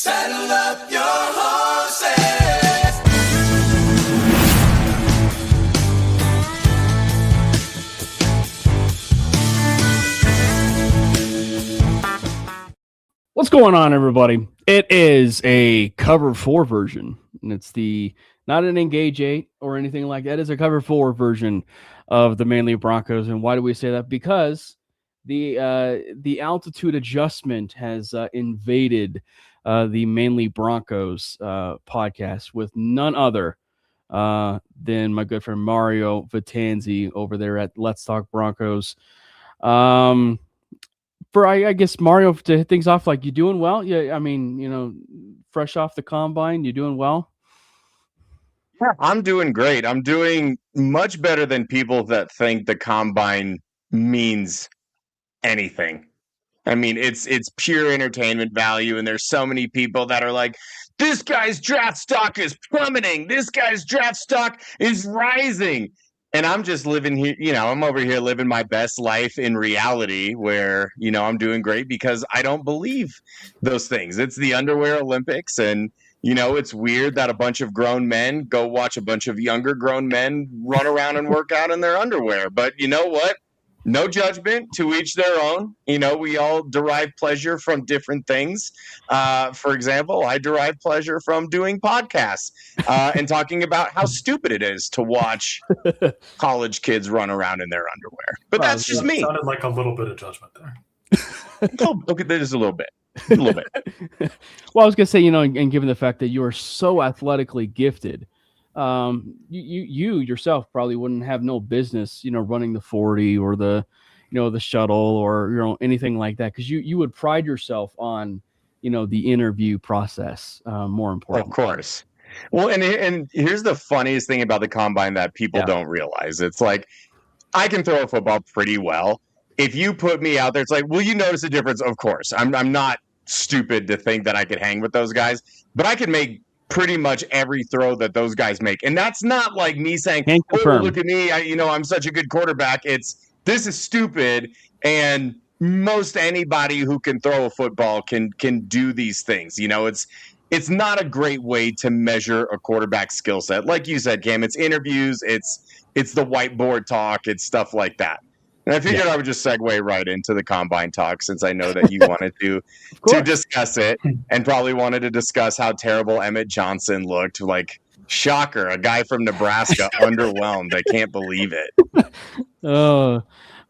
Saddle up your horses. What's going on, everybody? It is a cover 4 version, and it's not an Engage 8 or anything like that. It's a cover 4 version of the Manly Broncos. And why do we say that? Because the altitude adjustment has invaded the Manly Broncos podcast with none other than my good friend Mario Vitanzi over there at Let's Talk Broncos. For I guess Mario, to hit things off, like, you doing well? Yeah, I mean, fresh off the combine, you doing well? Yeah, I'm doing great. I'm doing much better than people that think the combine means anything. I mean, it's pure entertainment value, and there's so many people that are like, this guy's draft stock is plummeting. This guy's draft stock is rising. And I'm just living here, I'm over here living my best life in reality where, I'm doing great because I don't believe those things. It's the underwear Olympics, and it's weird that a bunch of grown men go watch a bunch of younger grown men run around and work out in their underwear. But you know what? No judgment, to each their own. We all derive pleasure from different things. For example, I derive pleasure from doing podcasts and talking about how stupid it is to watch college kids run around in their underwear. But that's just me. Sounded like a little bit of judgment there. Okay, there's a little bit. A little bit. Well, I was gonna say, and given the fact that you are so athletically gifted, you yourself probably wouldn't have no business, running the 40 or the shuttle or anything like that, because you would pride yourself on the interview process, more important. Of course. Well, and here's the funniest thing about the combine that people don't realize. It's like, I can throw a football pretty well. If you put me out there, it's like, will you notice a difference? Of course. I'm not stupid to think that I could hang with those guys, but I could make pretty much every throw that those guys make. And that's not like me saying, oh, look at me, I'm such a good quarterback. This is stupid. And most anybody who can throw a football can do these things. It's not a great way to measure a quarterback skill set. Like you said, Cam, it's interviews, it's the whiteboard talk, it's stuff like that. And I figured I would just segue right into the combine talk, since I know that you wanted to discuss it, and probably wanted to discuss how terrible Emmett Johnson looked. Like, shocker, a guy from Nebraska, underwhelmed. I can't believe it.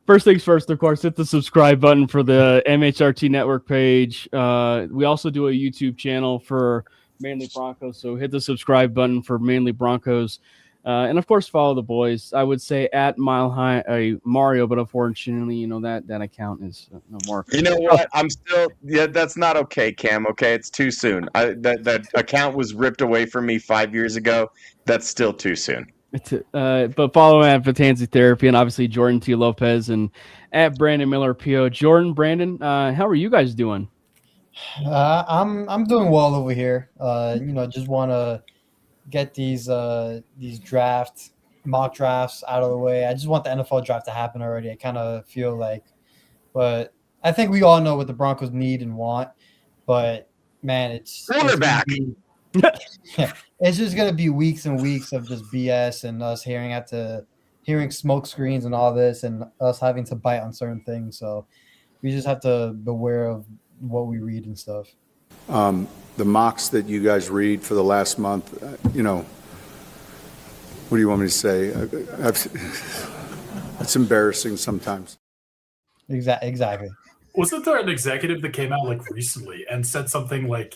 First things first, of course, hit the subscribe button for the MHRT Network page. We also do a YouTube channel for Manly Broncos, so hit the subscribe button for Manly Broncos. And of course, follow the boys. I would say at Mile High Mario, but unfortunately, that account is no more. You know what? I'm still that's not okay, Cam. Okay, it's too soon. That account was ripped away from me 5 years ago. That's still too soon. But follow at Vitanzi Therapy, and obviously Jordan T. Lopez, and at Brandon Miller PO. Jordan, Brandon, how are you guys doing? I'm doing well over here. Just want to get these mock drafts out of the way. I just want the NFL draft to happen already. I kind of feel like, but I think we all know what the Broncos need and want. But man, it's quarterback. It's just gonna be weeks and weeks of just BS and us hearing smoke screens and all this, and us having to bite on certain things. So we just have to beware of what we read and stuff. The mocks that you guys read for the last month, what do you want me to say? It's embarrassing sometimes. Exactly. Wasn't there an executive that came out recently and said something like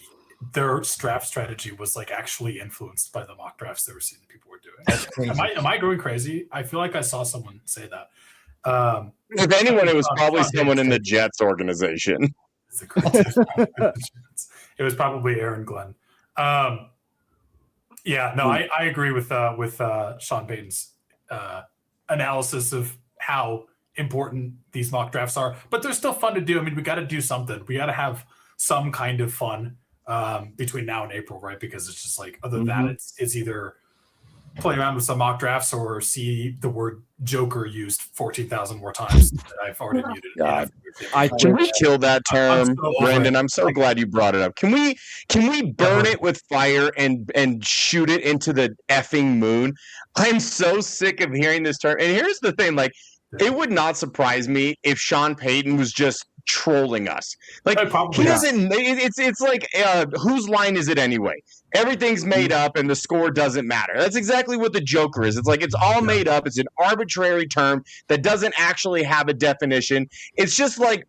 their draft strategy was actually influenced by the mock drafts they were seeing people were doing? That's crazy. Am I going crazy? I feel like I saw someone say that. If anyone, it was probably someone in the Jets organization. It was probably Aaron Glenn. I agree with Sean Payton's analysis of how important these mock drafts are, but they're still fun to do. I mean, we got to do something. We got to have some kind of fun between now and April, right? Because it's just other than that, it's either play around with some mock drafts or see the word Joker used 14,000 more times that I've already muted. God. I Can we kill that term, I'm so over Brandon? it. I'm so glad you brought it up. Can we burn it with fire and shoot it into the effing moon? I'm so sick of hearing this term. And here's the thing, like, it would not surprise me if Sean Payton was just trolling us. Like, he doesn't. It's like, whose line is it anyway? Everything's made up, and the score doesn't matter. That's exactly what the Joker is. It's like it's all made up. It's an arbitrary term that doesn't actually have a definition. It's just like,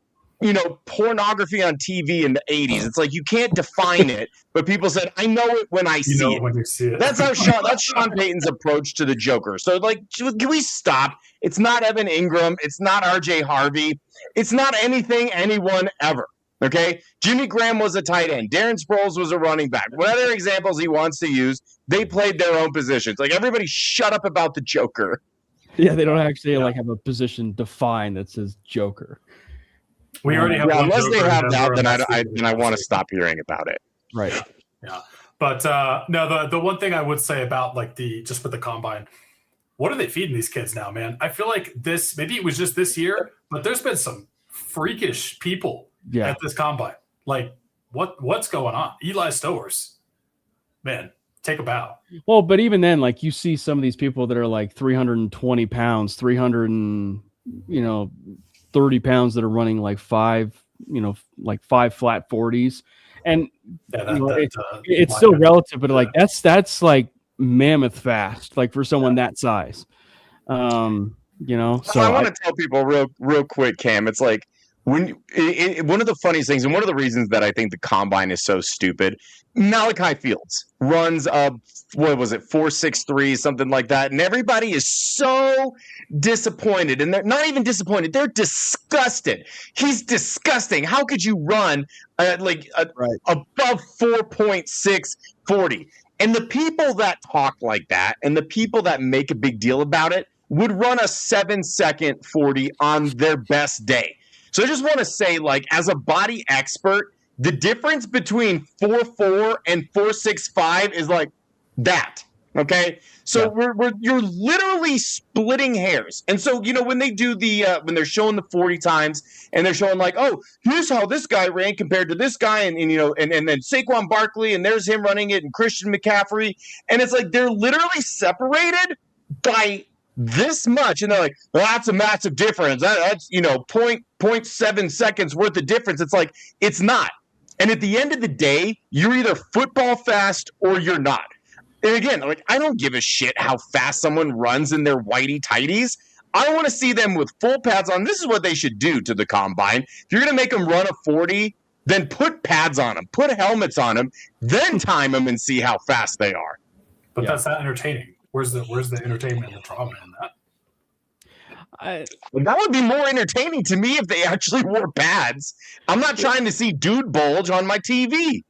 pornography on TV in the 80s. It's like you can't define it, but people said, "I know it when I see it." When you see it. That's Sean Payton's approach to the Joker. So, like, can we stop? It's not Evan Ingram. It's not RJ Harvey. It's not anyone ever. Okay? Jimmy Graham was a tight end. Darren Sproles was a running back. What other examples he wants to use, they played their own positions. Like, everybody shut up about the Joker. Yeah, they don't actually have a position defined that says Joker. We already have unless they have that, then I want to stop hearing about it. Right. Yeah. But no, the one thing I would say about like just with the combine, what are they feeding these kids now, man? I feel like maybe it was just this year, but there's been some freakish people at this combine. Like, what's going on? Eli Stowers, man, take a bow. Well, but even then, like, you see some of these people that are like 320 pounds, 30 pounds that are running like five flat 40s. And it's still relative, but like that's like mammoth fast, like for someone that size. So I want to tell people real quick, Cam. It's like one of the funniest things, and one of the reasons that I think the combine is so stupid. Malachi Fields runs what was it, 4.63, something like that, and everybody is so disappointed, and they're not even disappointed; they're disgusted. He's disgusting. How could you run above 4.6 40? And the people that talk like that, and the people that make a big deal about it, would run a 7-second 40 on their best day. So I just want to say, like, as a body expert, the difference between 4.4 and 4.65 is like that. Okay, so you're literally splitting hairs. And so when they do when they're showing the 40 times and they're showing like, oh, here's how this guy ran compared to this guy, and then Saquon Barkley, and there's him running it, and Christian McCaffrey, and it's like they're literally separated by this much, and they're like, well, that's a massive difference. That's 0.7 seconds worth of difference. It's like, it's not. And at the end of the day, you're either football fast or you're not. And again, like, I don't give a shit how fast someone runs in their whitey tighties. I want to see them with full pads on. This is what they should do to the combine. If you're going to make them run a 40, then put pads on them, put helmets on them, then time them and see how fast they are. But that's not entertaining. Where's the entertainment and the drama in that? That would be more entertaining to me if they actually wore pads. I'm not trying to see dude bulge on my TV.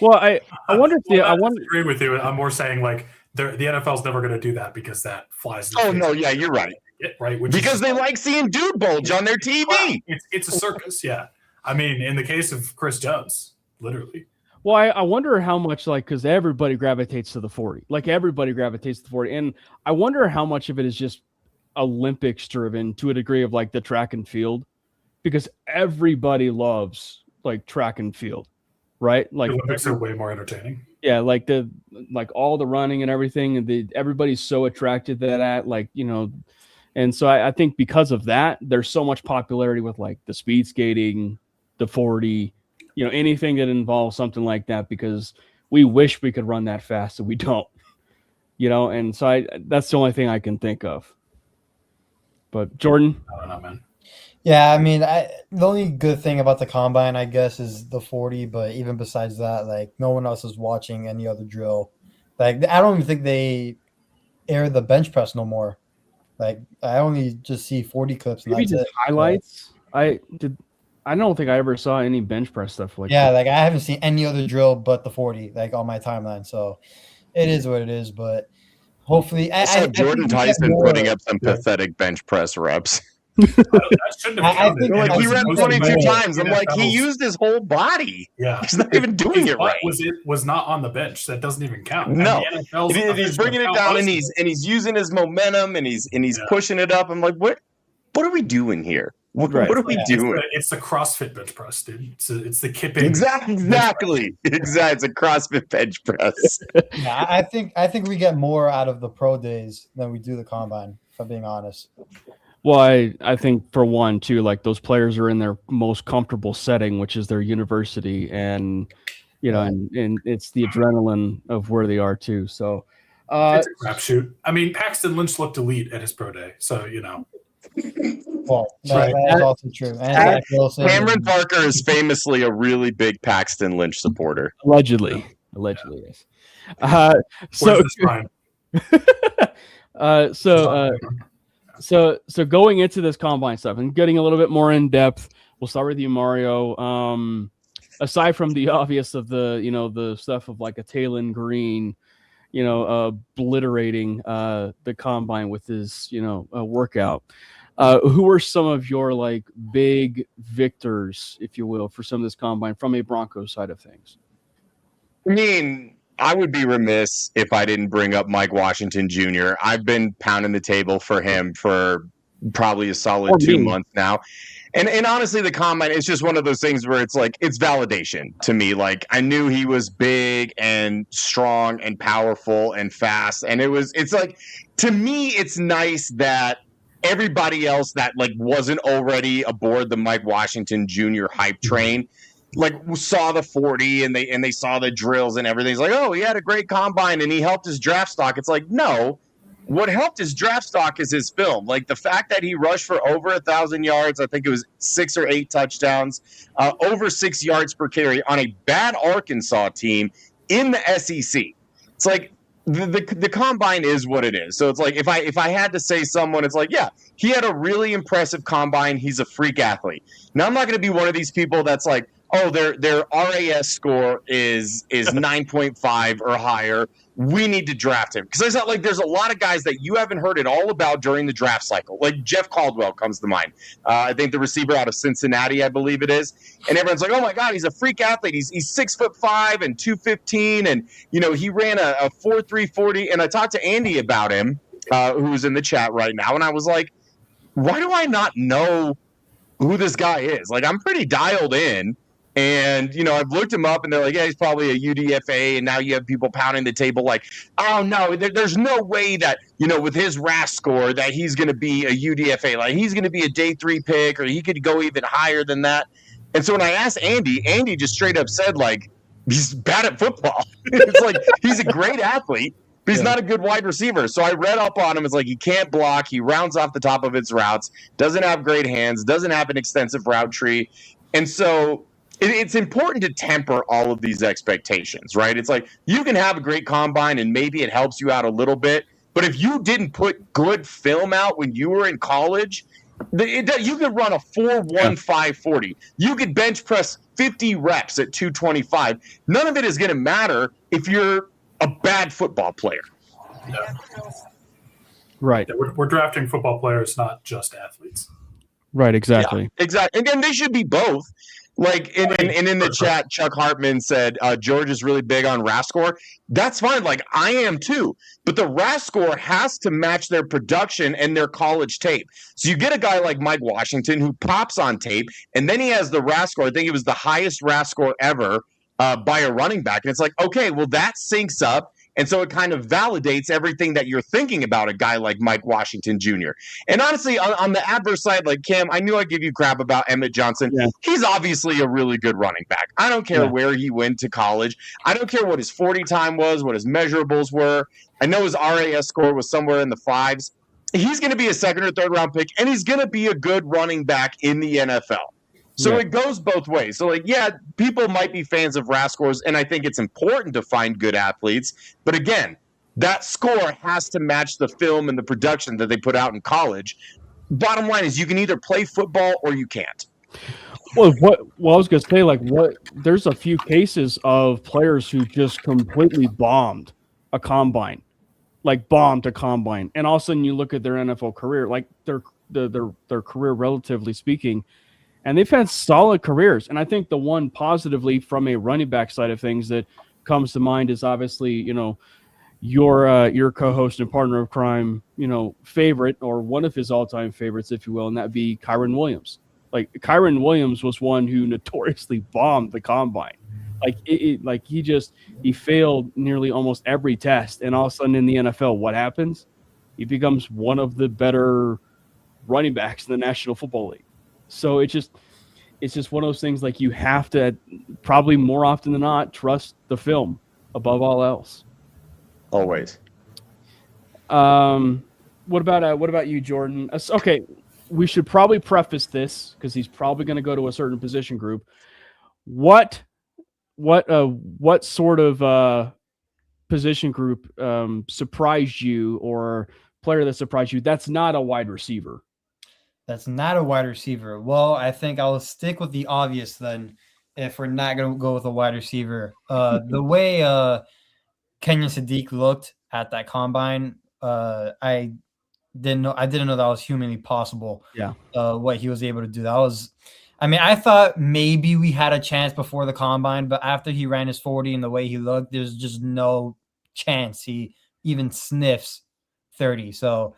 Well, I wonder if I agree with you. I'm more saying like the NFL's never going to do that because that flies. You're right. Right, because they like seeing dude bulge on their TV. It's a circus, yeah. I mean, in the case of Chris Jones, literally. Well, I wonder how much, like, because everybody gravitates to the 40. Like, everybody gravitates to the 40. And I wonder how much of it is just Olympics driven to a degree of, like, the track and field. Because everybody loves, like, track and field, right? Like, the Olympics are way more entertaining. Yeah, like all the running and everything. And everybody's so attracted to that, like, And so I think because of that, there's so much popularity with, like, the speed skating, the 40, anything that involves something like that, because we wish we could run that fast and we don't, and so that's the only thing I can think of. But Jordan? I don't know, man. Yeah, I mean, the only good thing about the combine, I guess, is the 40, but even besides that, like, no one else is watching any other drill. Like, I don't even think they air the bench press no more. Like, I only just see 40 clips. Maybe just highlights. I don't think I ever saw any bench press stuff like that. Yeah, like, I haven't seen any other drill but the 40, like, on my timeline. So it is what it is, but hopefully... I saw Jordan Tyson putting up some pathetic bench press reps. That shouldn't have I counted. think- And Like it he was ran most 22 of times. I'm like, he NFL's used his whole body. Yeah, He's not even doing his it butt right. was not on the bench. That doesn't even count. No. And the NFL's He's bringing it official down, and posted he's using his momentum, and he's pushing it up. I'm like, what are we doing here? What are we doing? It's the CrossFit bench press, dude. It's the kipping. Exactly. It's a CrossFit bench press. Yeah, I think we get more out of the pro days than we do the combine, if I'm being honest. Well, I think for one too, like those players are in their most comfortable setting, which is their university, and and it's the adrenaline of where they are too. So It's a crapshoot. I mean, Paxton Lynch looked elite at his pro day, so Well, Right. that is also true. And Zach Wilson. Cameron Parker is famously a really big Paxton Lynch supporter. allegedly, yes. So where's this Brian? So going into this combine stuff and getting a little bit more in depth, we'll start with you, Mario. Aside from the obvious of the stuff of like a Taylon Green, obliterating the combine with his workout. Who are some of your like big victors, if you will, for some of this combine from a Broncos side of things? I mean, I would be remiss if I didn't bring up Mike Washington Jr. I've been pounding the table for him for probably a solid 2 months now. And honestly, the combine is just one of those things where it's like, it's validation to me. Like, I knew he was big and strong and powerful and fast. And it's like, to me, it's nice that everybody else that like wasn't already aboard the Mike Washington Jr. hype train, like saw the 40 and they saw the drills and everything. It's like, oh, he had a great combine and he helped his draft stock. It's like, no, what helped his draft stock is his film. Like the fact that he rushed for over 1,000 yards, I think it was 6 or 8 touchdowns, over 6 yards per carry on a bad Arkansas team in the SEC. It's like the combine is what it is. So it's like if I had to say someone, it's like, yeah, he had a really impressive combine. He's a freak athlete. Now I'm not going to be one of these people that's like, oh, their RAS score is 9.5 or higher. We need to draft him. Because I thought, like, there's a lot of guys that you haven't heard it all about during the draft cycle. Like Jeff Caldwell comes to mind. I think the receiver out of Cincinnati, I believe it is. And everyone's like, oh, my God, he's a freak athlete. He's 6'5" and 215. And, he ran a 4.3 40. And I talked to Andy about him, who's in the chat right now. And I was like, why do I not know who this guy is? Like, I'm pretty dialed in. And, I've looked him up and they're like, yeah, he's probably a UDFA. And now you have people pounding the table like, oh, no, there's no way that, with his RAS score that he's going to be a UDFA. Like, he's going to be a day 3 pick or he could go even higher than that. And so when I asked Andy just straight up said, like, he's bad at football. It's like, he's a great athlete, but he's not a good wide receiver. So I read up on him. It's like, he can't block. He rounds off the top of his routes, doesn't have great hands, doesn't have an extensive route tree. And so it's important to temper all of these expectations, right? It's like you can have a great combine and maybe it helps you out a little bit, but if you didn't put good film out when you were in college, you could run a 4.15 40. You could bench press 50 reps at 225. None of it is going to matter if you're a bad football player. Yeah. Right. Yeah, we're drafting football players, not just athletes. Right, exactly. Yeah, exactly. And they should be both. Like, and in the chat, Chuck Hartman said, George is really big on RAS score. That's fine. Like, I am too. But the RAS score has to match their production and their college tape. So you get a guy like Mike Washington who pops on tape, and then he has the RAS score. I think it was the highest RAS score ever by a running back. And it's like, okay, well, that syncs up. And so it kind of validates everything that you're thinking about a guy like Mike Washington Jr. And honestly, on the adverse side, like Cam, I knew I'd give you crap about Emmett Johnson. Yeah. He's obviously a really good running back. I don't care where he went to college. I don't care what his 40 time was, what his measurables were. I know his RAS score was somewhere in the 5s. He's going to be a 2nd or 3rd round pick, and he's going to be a good running back in the NFL. So it goes both ways. So, like, yeah, people might be fans of RAS scores, and I think it's important to find good athletes. But again, that score has to match the film and the production that they put out in college. Bottom line is you can either play football or you can't. Well, I was going to say, there's a few cases of players who just completely bombed a combine. And all of a sudden you look at their NFL career, like their career, relatively speaking, and they've had solid careers. And I think the one positively from a running back side of things that comes to mind is obviously, your co-host and partner of crime, favorite, or one of his all-time favorites, if you will, and that'd be Kyron Williams. Like, Kyron Williams was one who notoriously bombed the combine. Like, he failed nearly almost every test, and all of a sudden in the NFL, what happens? He becomes one of the better running backs in the National Football League. So it's just one of those things, like, you have to, probably more often than not, trust the film above all else. Always. What about you, Jordan? Okay, we should probably preface this because he's probably going to go to a certain position group. What sort of position group surprised you, or player that surprised you that's not a wide receiver? That's not a wide receiver. Well, I think I'll stick with the obvious then if we're not going to go with a wide receiver. The way Kenyon Sadiq looked at that combine, I didn't know that was humanly possible. Yeah. What he was able to do. I thought maybe we had a chance before the combine, but after he ran his 40 and the way he looked, there's just no chance he even sniffs 30. So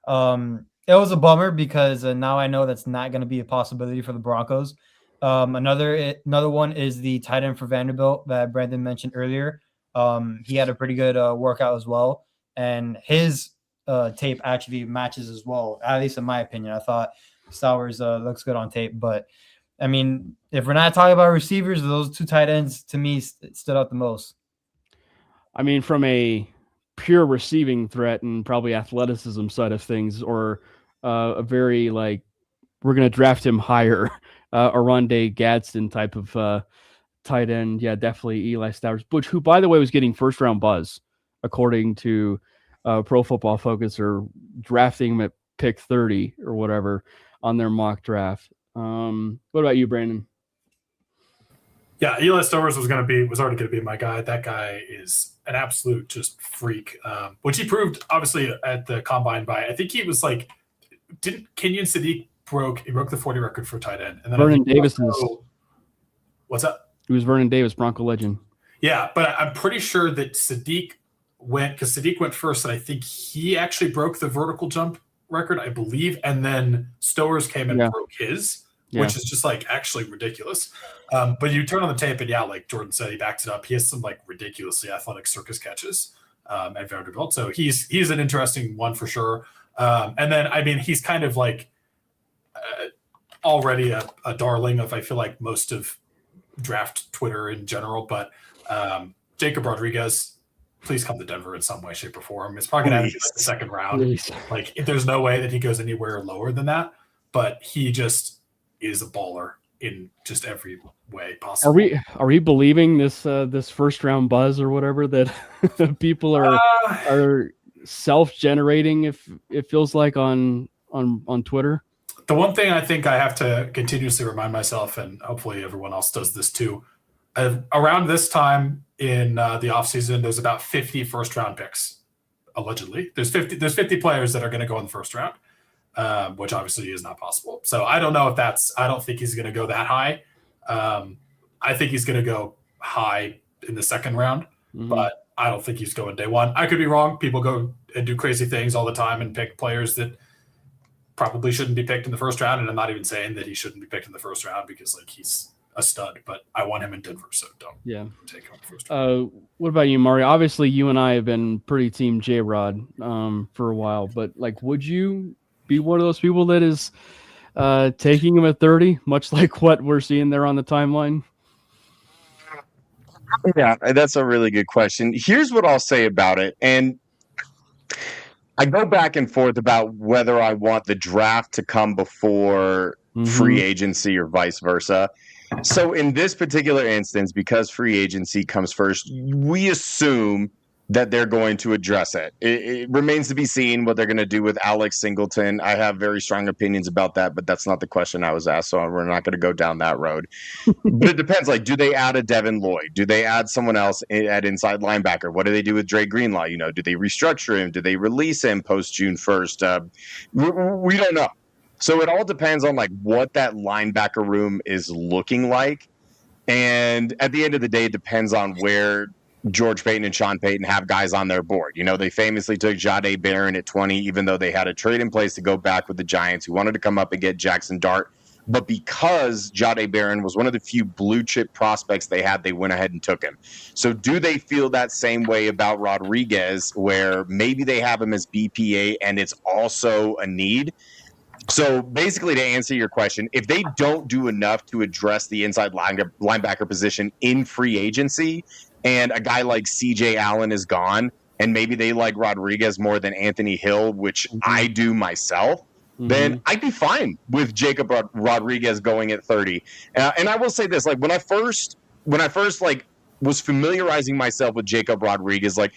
it was a bummer because now I know that's not going to be a possibility for the Broncos. Another one is the tight end for Vanderbilt that Brandon mentioned earlier. He had a pretty good workout as well, and his tape actually matches as well, at least in my opinion. I thought Stowers looks good on tape, but I mean, if we're not talking about receivers, those two tight ends to me stood out the most. I mean, from a pure receiving threat and probably athleticism side of things, or a very, like, we're going to draft him higher, Oronde Gadsden type of tight end. Yeah, definitely Eli Stowers, Butch, who, by the way, was getting first round buzz according to Pro Football Focus, or drafting him at pick 30 or whatever on their mock draft. What about you, Brandon? Yeah, Eli Stowers was already going to be my guy. That guy is an absolute just freak, which he proved obviously at the combine by, I think he was like, didn't Kenyon Sadiq broke the 40 record for tight end, and then Vernon Davis what's that? It was Vernon Davis, Bronco legend. Yeah, but I'm pretty sure that Sadiq went first, and I think he actually broke the vertical jump record, I believe, and then Stowers came and broke his, which is just like actually ridiculous. But you turn on the tape, and like Jordan said, he backed it up. He has some like ridiculously athletic circus catches at Vanderbilt, so he's an interesting one for sure. And then, I mean, he's kind of like already a darling of, I feel like, most of draft Twitter in general. But Jacob Rodriguez, please come to Denver in some way, shape, or form. It's probably going to be like the second round. Please. Like, there's no way that he goes anywhere lower than that. But he just is a baller in just every way possible. Are we believing this first round buzz or whatever that people are self-generating, if it feels like, on Twitter? The one thing I think I have to continuously remind myself, and hopefully everyone else does this too, around this time in the offseason, there's about 50 first-round picks, allegedly. There's 50 players that are going to go in the first round, which obviously is not possible. So I don't know if I don't think he's going to go that high. I think he's going to go high in the second round, but I don't think he's going day one. I could be wrong. People go and do crazy things all the time and pick players that probably shouldn't be picked in the first round. And I'm not even saying that he shouldn't be picked in the first round, because like he's a stud, but I want him in Denver. So don't take him in the first round. What about you, Mario? Obviously you and I have been pretty team J-Rod for a while, but like, would you be one of those people that is taking him at 30, much like what we're seeing there on the timeline? Yeah, that's a really good question. Here's what I'll say about it. And I go back and forth about whether I want the draft to come before free agency or vice versa. So in this particular instance, because free agency comes first, we assume that they're going to address it. It remains to be seen what they're going to do with Alex Singleton. I have very strong opinions about that, but that's not the question I was asked, so we're not going to go down that road. But it depends. Like, do they add a Devin Lloyd? Do they add someone else at inside linebacker? What do they do with Dre Greenlaw? Do they restructure him? Do they release him post June 1st? We don't know. So it all depends on like what that linebacker room is looking like. And at the end of the day, it depends on where George Payton and Sean Payton have guys on their board. You know, they famously took Jahdae Barron at 20, even though they had a trade in place to go back with the Giants, who wanted to come up and get Jackson Dart. But because Jahdae Barron was one of the few blue chip prospects they had, they went ahead and took him. So do they feel that same way about Rodriguez, where maybe they have him as BPA and it's also a need? So basically, to answer your question, if they don't do enough to address the inside linebacker position in free agency, and a guy like CJ Allen is gone, and maybe they like Rodriguez more than Anthony Hill, which I do myself, then I'd be fine with Jacob Rodriguez going at 30. And I will say this, like when I first like was familiarizing myself with Jacob Rodriguez, like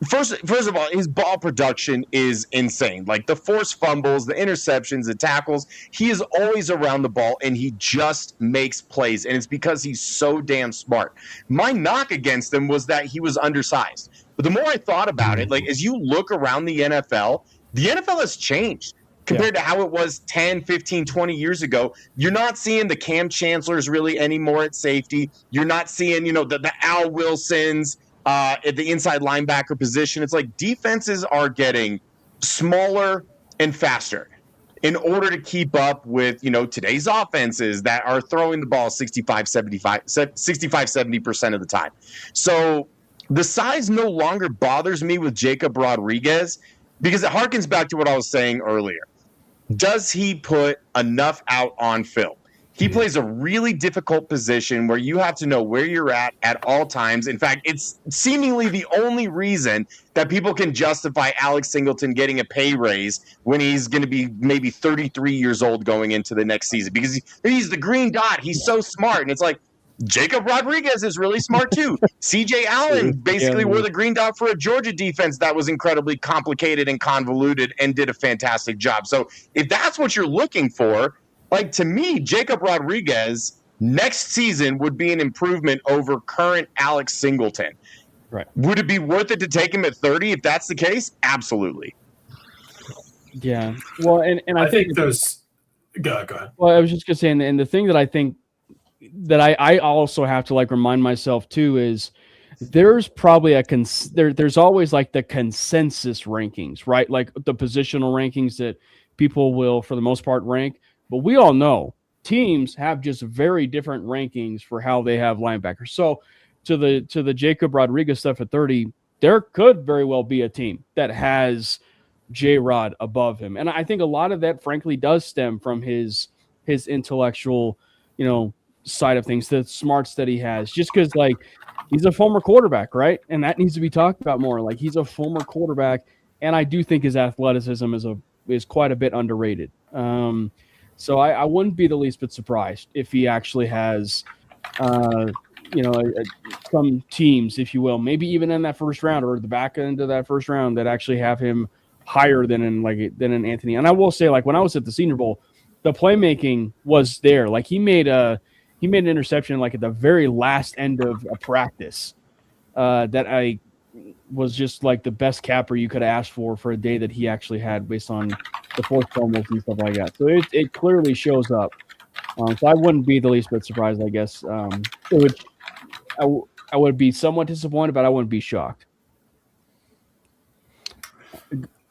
First of all, his ball production is insane. Like the forced fumbles, the interceptions, the tackles, he is always around the ball and he just makes plays. And it's because he's so damn smart. My knock against him was that he was undersized. But the more I thought about it, like as you look around the NFL has changed compared to how it was 10, 15, 20 years ago. You're not seeing the Cam Chancellors really anymore at safety. You're not seeing, the Al Wilsons, at the inside linebacker position. It's like defenses are getting smaller and faster in order to keep up with, today's offenses that are throwing the ball 65-70% of the time. So the size no longer bothers me with Jacob Rodriguez because it harkens back to what I was saying earlier. Does he put enough out on film? He plays a really difficult position where you have to know where you're at all times. In fact, it's seemingly the only reason that people can justify Alex Singleton getting a pay raise when he's going to be maybe 33 years old going into the next season because he's the green dot. He's so smart. And it's like, Jacob Rodriguez is really smart too. CJ Allen basically wore the green dot for a Georgia defense that was incredibly complicated and convoluted and did a fantastic job. So if that's what you're looking for, like, to me, Jacob Rodriguez next season would be an improvement over current Alex Singleton. Right. Would it be worth it to take him at 30 if that's the case? Absolutely. Yeah. Well, and I think there's – go ahead. Well, I was just going to say, and the thing that I think that I also have to, like, remind myself, too, is there's probably there's always, like, the consensus rankings, right? Like the positional rankings that people will, for the most part, rank. But we all know teams have just very different rankings for how they have linebackers. So to the Jacob Rodriguez stuff at 30, there could very well be a team that has J-Rod above him. And I think a lot of that, frankly, does stem from his intellectual, side of things, the smarts that he has. Just because, like, he's a former quarterback, right? And that needs to be talked about more. Like, he's a former quarterback, and I do think his athleticism is quite a bit underrated. So I wouldn't be the least bit surprised if he actually has, some teams, if you will, maybe even in that first round or the back end of that first round that actually have him higher than in Anthony. And I will say, like, when I was at the Senior Bowl, the playmaking was there. Like, he made an interception like at the very last end of a practice that I was just like the best capper you could ask for a day that he actually had based on the fourth fumbles and stuff like that. So it clearly shows up. So I wouldn't be the least bit surprised, I guess. I would be somewhat disappointed, but I wouldn't be shocked.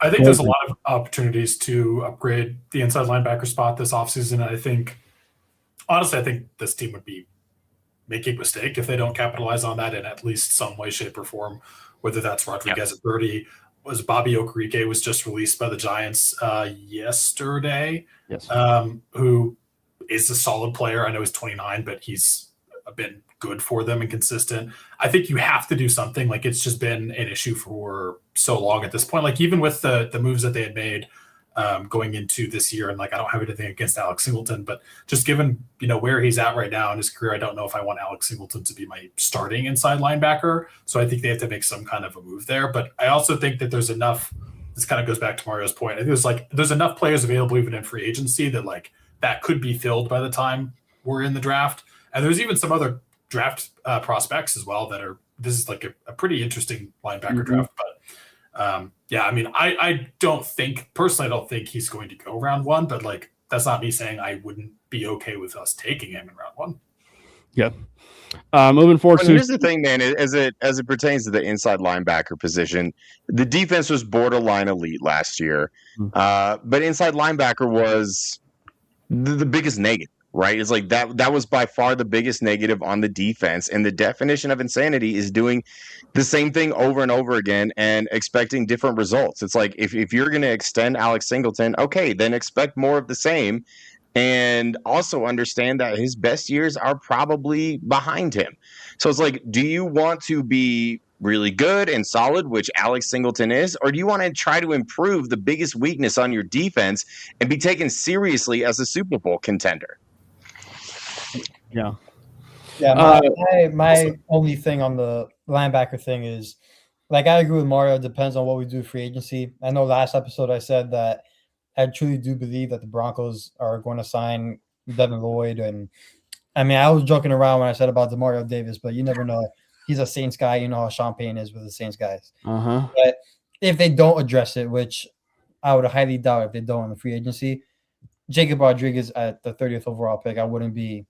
I think there's a lot of opportunities to upgrade the inside linebacker spot this offseason. I think this team would be making a mistake if they don't capitalize on that in at least some way, shape, or form, whether that's Rodriguez at 30. Was Bobby Okereke was just released by the Giants yesterday, yes. Who is a solid player. I know he's 29, but he's been good for them and consistent. I think you have to do something. Like, it's just been an issue for so long at this point. Like, even with the moves that they had made going into this year, and like, I don't have anything against Alex Singleton, but just given where he's at right now in his career, I don't know if I want Alex Singleton to be my starting inside linebacker. So I think they have to make some kind of a move there. But I also think that there's enough. This kind of goes back to Mario's point. I think there's enough players available even in free agency that could be filled by the time we're in the draft. And there's even some other draft prospects as well this is like a pretty interesting linebacker draft. But I don't think he's going to go round one, but like that's not me saying I wouldn't be okay with us taking him in round 1. Yeah. Moving forward. Well, here's the thing, man. As it pertains to the inside linebacker position, the defense was borderline elite last year, but inside linebacker was the biggest negative. Right? It's like that was by far the biggest negative on the defense. And the definition of insanity is doing the same thing over and over again and expecting different results. It's like if you're going to extend Alex Singleton, okay, then expect more of the same. And also understand that his best years are probably behind him. So it's like, do you want to be really good and solid, which Alex Singleton is, or do you want to try to improve the biggest weakness on your defense and be taken seriously as a Super Bowl contender? Yeah. Yeah. My only thing on the linebacker thing is, like, I agree with Mario. It depends on what we do free agency. I know last episode I said that I truly do believe that the Broncos are going to sign Devin Lloyd. And I mean, I was joking around when I said about DeMario Davis, but you never know. He's a Saints guy. You know how Sean Payne is with the Saints guys. But if they don't address it, which I would highly doubt if they don't in the free agency, Jacob Rodriguez at the 30th overall pick, I wouldn't be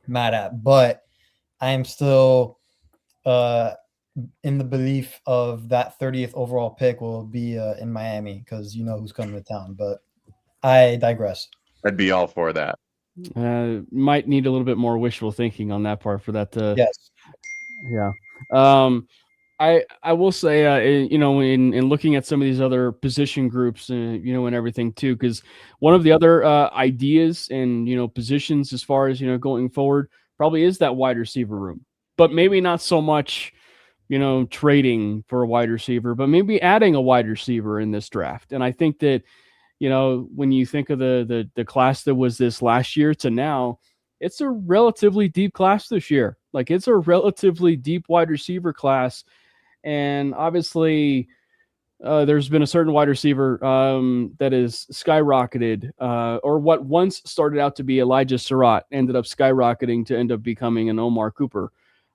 mad at. But I am still in the belief of that 30th overall pick will be in Miami, because you know who's coming to town. But I digress. I'd be all for that. Might need a little bit more wishful thinking on that part for that to. Yes. Yeah. I will say, in looking at some of these other position groups, and everything too, because one of the other ideas and, positions as far as, going forward probably is that wide receiver room, but maybe not so much, trading for a wide receiver, but maybe adding a wide receiver in this draft. And I think that, when you think of the class that was this last year to now, it's a relatively deep class this year. Like, it's a relatively deep wide receiver class. And obviously, there's been a certain wide receiver that is skyrocketed, or what once started out to be Elijah Surratt ended up skyrocketing to end up becoming an Omar Cooper,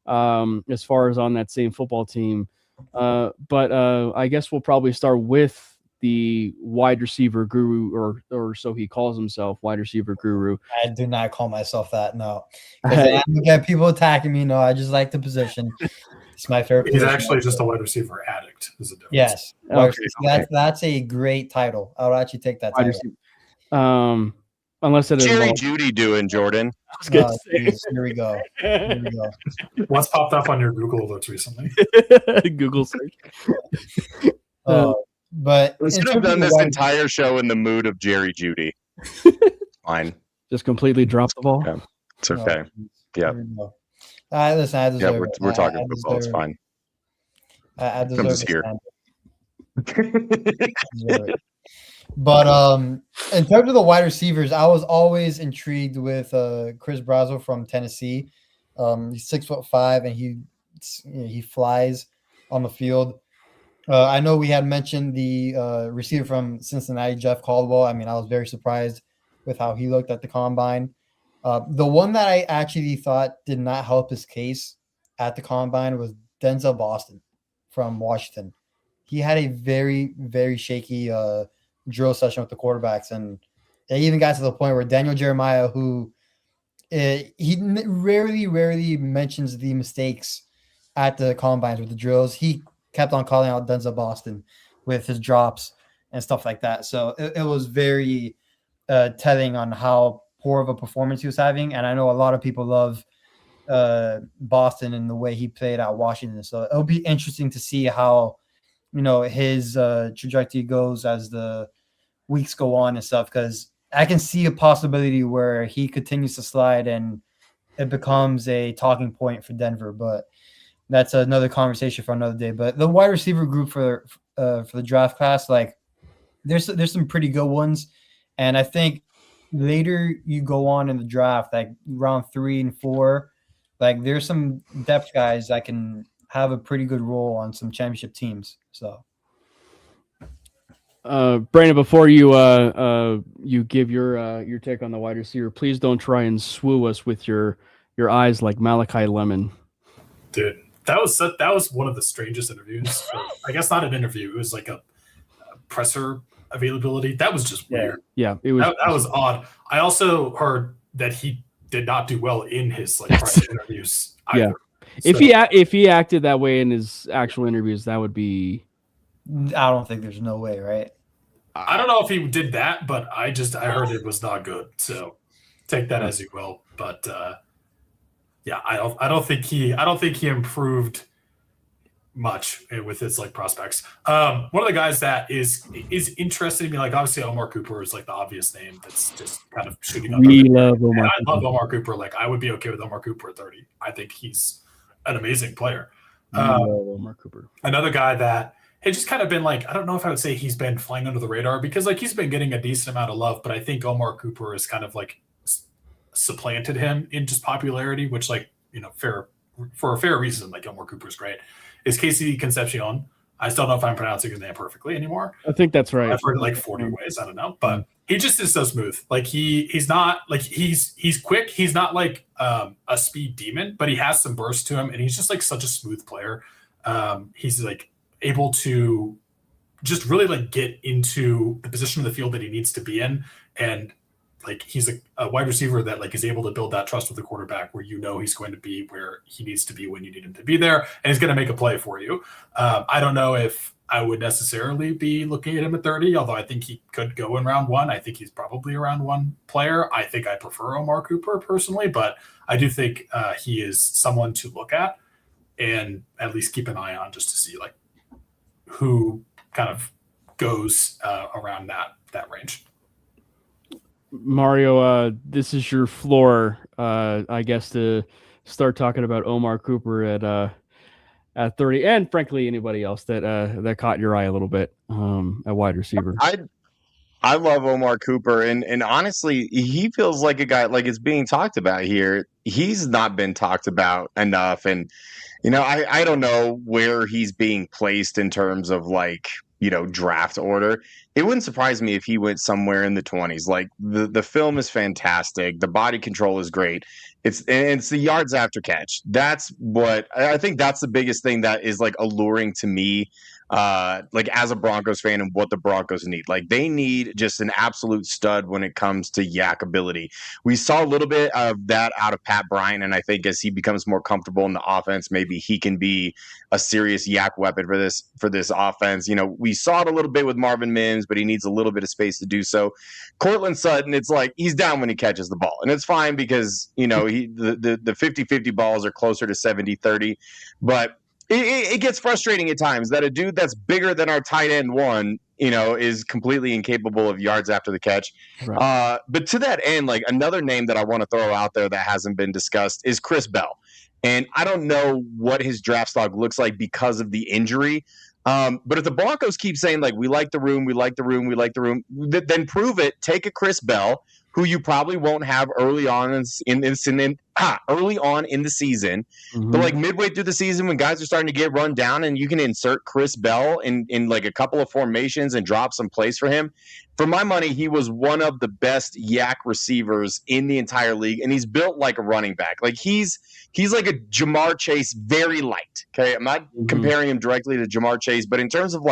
as far as on that same football team. But I guess we'll probably start with the wide receiver guru, or so he calls himself, wide receiver guru. I do not call myself that, no. I get people attacking me. No, I just like the position. It's my favorite He's position. actually just a wide receiver addict. Is a difference. Yes. Okay. That's a great title. I would actually take that title. Unless it is Jerry Judy doing, Jordan. Here we go. What's popped up on your Google alerts recently? Google search. But we should have done this entire show in the mood of Jerry Judy. Fine. Just completely drop the ball. Yeah. It's okay. Yeah. Listen, I deserve it. We're talking football. It's fine. I deserve here. it. But in terms of the wide receivers, I was always intrigued with Chris Brazo from Tennessee. He's 6'5", and he flies on the field. I know we had mentioned the receiver from Cincinnati, Jeff Caldwell. I mean, I was very surprised with how he looked at the combine. The one that I actually thought did not help his case at the combine was Denzel Boston from Washington. He had a very, very shaky drill session with the quarterbacks, and it even got to the point where Daniel Jeremiah, who he rarely mentions the mistakes at the combines with the drills, he kept on calling out Denzel Boston with his drops and stuff like that. So it was very telling on how poor of a performance he was having. And I know a lot of people love Boston and the way he played at Washington. So it'll be interesting to see how, his trajectory goes as the weeks go on and stuff, because I can see a possibility where he continues to slide and it becomes a talking point for Denver. But that's another conversation for another day. But the wide receiver group for the draft class, like, there's some pretty good ones. And I think later you go on in the draft, like round 3 and 4, like there's some depth guys that can have a pretty good role on some championship teams. So, Brandon, before you give your take on the wide receiver, please don't try and swoo us with your eyes like Malachi Lemon. Dude, that was one of the strangest interviews. I guess not an interview. It was like a presser availability. That was just weird. Yeah, it was. That was odd. I also heard that he did not do well in his private interviews. Yeah, if he acted that way in his actual interviews, that would be. I don't think there's no way, right? I don't know if he did that, but I heard it was not good. So take that as you will. But yeah, I don't think he improved much with his prospects. One of the guys that is interesting to me, obviously Omar Cooper is the obvious name that's just kind of shooting up. We love Omar. I love Omar Cooper. I would be okay with Omar Cooper at 30. I think he's an amazing player. Omar Cooper. Another guy that had just kind of been I don't know if I would say he's been flying under the radar because he's been getting a decent amount of love, but I think Omar Cooper has kind of supplanted him in just popularity, which for a fair reason. Omar Cooper's great. Is Casey Concepcion. I still don't know if I'm pronouncing his name perfectly anymore. I think that's right. I've heard it 40 ways. I don't know, but he just is so smooth. He's not he's quick. He's not a speed demon, but he has some burst to him, and he's just such a smooth player. He's able to just really get into the position of the field that he needs to be in, and he's a wide receiver that is able to build that trust with the quarterback where he's going to be where he needs to be when you need him to be there, and he's going to make a play for you. I don't know if I would necessarily be looking at him at 30, although I think he could go in round 1. I think he's probably a round 1 player. I think I prefer Omar Cooper personally, but I do think he is someone to look at and at least keep an eye on just to see who kind of goes around that range. Mario, this is your floor, I guess, to start talking about Omar Cooper at 30, and frankly, anybody else that caught your eye a little bit at wide receiver. I love Omar Cooper, and honestly, he feels like a guy it's being talked about here. He's not been talked about enough, and I don't know where he's being placed in terms of draft order. It wouldn't surprise me if he went somewhere in the 20s. The film is fantastic. The body control is great. It's the yards after catch. That's what I think. That's the biggest thing that is alluring to me. As a Broncos fan and what the Broncos need. They need just an absolute stud when it comes to yak ability. We saw a little bit of that out of Pat Bryant, and I think as he becomes more comfortable in the offense, maybe he can be a serious yak weapon for this offense. We saw it a little bit with Marvin Mims, but he needs a little bit of space to do so. Cortland Sutton, it's he's down when he catches the ball, and it's fine because the 50-50 balls are closer to 70-30, but it gets frustrating at times that a dude that's bigger than our tight end one, is completely incapable of yards after the catch. Right. But to that end, another name that I want to throw out there that hasn't been discussed is Chris Bell. And I don't know what his draft stock looks like because of the injury. But if the Broncos keep saying we like the room, then prove it. Take a Chris Bell, who you probably won't have early on in the season, Mm-hmm. but midway through the season when guys are starting to get run down, and you can insert Chris Bell in a couple of formations and drop some plays for him. For my money, he was one of the best yak receivers in the entire league, and he's built like a running back. He's like a Jamar Chase, very light. Okay, I'm not comparing him directly to Jamar Chase, but in terms of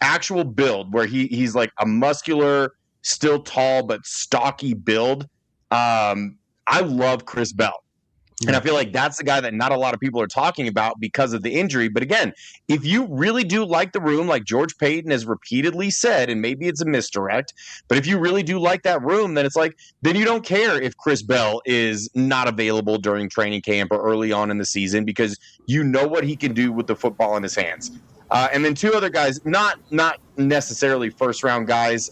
actual build, where he's a muscular, still tall but stocky build. I love Chris Bell. And I feel like that's the guy that not a lot of people are talking about because of the injury. But again, if you really do like the room, like George Payton has repeatedly said, and maybe it's a misdirect, but if you really do like that room, then it's then you don't care if Chris Bell is not available during training camp or early on in the season, because you know what he can do with the football in his hands. And then two other guys, not necessarily first-round guys,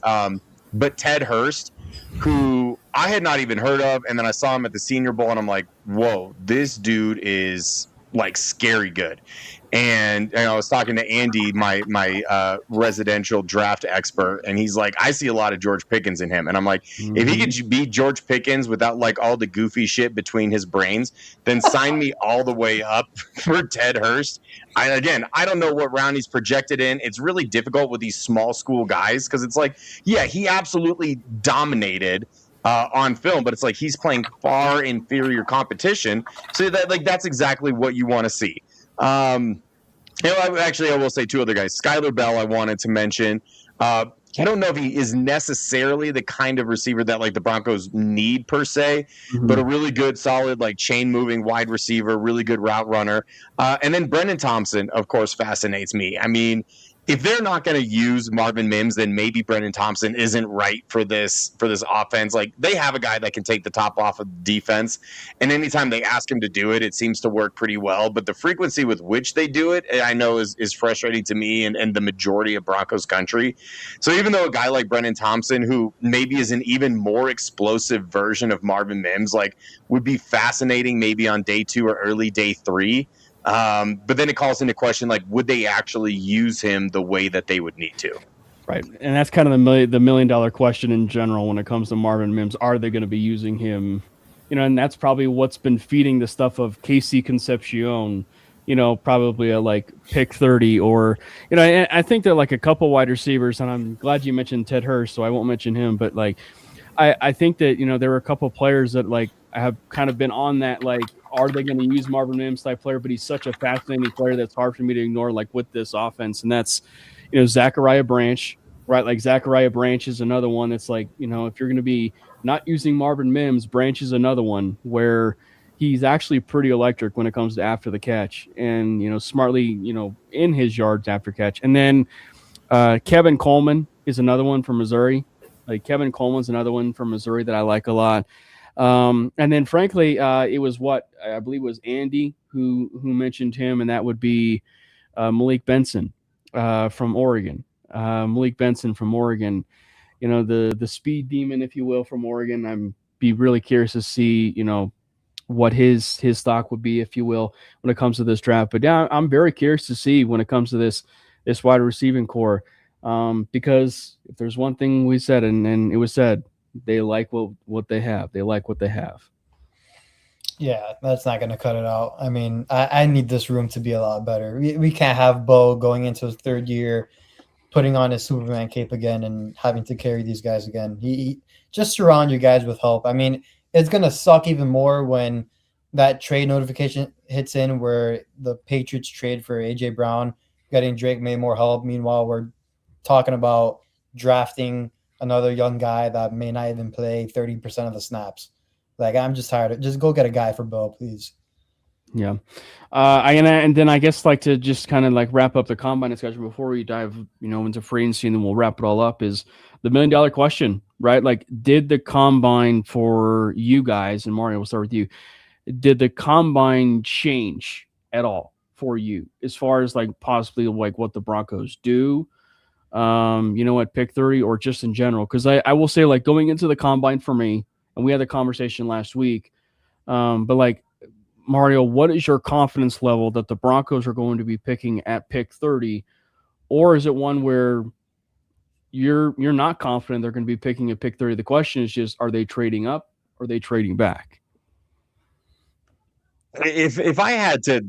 but Ted Hurst, who I had not even heard of, and then I saw him at the Senior Bowl, and I'm like, whoa, this dude is scary good. And I was talking to Andy, my residential draft expert, and he's like, I see a lot of George Pickens in him. And I'm like, if he could beat George Pickens without all the goofy shit between his brains, then sign me all the way up for Ted Hurst. I don't know what round he's projected in. It's really difficult with these small school guys, because it's he absolutely dominated on film, but it's he's playing far inferior competition. So that's exactly what you want to see. I will say two other guys. Skylar Bell, I wanted to mention. I don't know if he is necessarily the kind of receiver that like the Broncos need per se, but a really good, solid, like chain moving wide receiver, really good route runner. And then Brendan Thompson, of course, fascinates me. I mean, if they're not going to use Marvin Mims, then maybe Brendan Thompson isn't right for this offense. Like they have a guy that can take the top off of the defense, and anytime they ask him to do it, it seems to work pretty well. But the frequency with which they do it, I know is frustrating to me and the majority of Broncos country. So even though a guy like Brendan Thompson, who maybe is an even more explosive version of Marvin Mims, like would be fascinating maybe on day 2 or early day 3. But then it calls into question, like, would they actually use him the way that they would need to? Right. And that's kind of the million-dollar question in general when it comes to Marvin Mims. Are they going to be using him? You know, and that's probably what's been feeding the stuff of KC Concepcion, you know, probably a like pick 30 or, you know, and I think that like a couple wide receivers, and I'm glad you mentioned Ted Hurst, so I won't mention him, but like, I think that, you know, there were a couple players that like have kind of been on that, like, are they going to use Marvin Mims type player? But he's such a fascinating player that's hard for me to ignore, like with this offense. And that's, you know, Zachariah Branch, right? Like Zachariah Branch is another one that's like, you know, if you're going to be not using Marvin Mims, Branch is another one where he's actually pretty electric when it comes to after the catch and, you know, smartly, you know, in his yards after catch. And then Kevin Coleman is another one from Missouri. Like Kevin Coleman's another one from Missouri that I like a lot. And then frankly, it was what I believe was Andy who mentioned him, and that would be Malik Benson from Oregon. Malik Benson from Oregon, you know, the speed demon, if you will, from Oregon. I'm be really curious to see, you know, what his stock would be, if you will, when it comes to this draft. But yeah, I'm very curious to see when it comes to this wide receiving core. Because if there's one thing we said, and it was said, they like what they have. They like what they have. Yeah, that's not going to cut it out. I mean, I need this room to be a lot better. We can't have Bo going into his 3rd year, putting on his Superman cape again and having to carry these guys again. He just surround your guys with help. I mean, it's going to suck even more when that trade notification hits in where the Patriots trade for A.J. Brown, getting Drake May more help. Meanwhile, we're talking about drafting another young guy that may not even play 30% of the snaps. Like, I'm just tired of just go get a guy for Bo, please. Yeah. And then I guess like to just kind of like wrap up the combine discussion before we dive, you know, into free agency, and then we'll wrap it all up, is the $1 million question, right? Like, did the combine for you guys, and Mario, we'll start with you, did the combine change at all for you as far as like possibly like what the Broncos do, you know, at pick 30 or just in general? Because I will say, like, going into the combine for me, and we had the conversation last week, but like, Mario, what is your confidence level that the Broncos are going to be picking at pick 30? Or is it one where you're not confident they're going to be picking at pick 30? The question is just, are they trading up or are they trading back? If I had to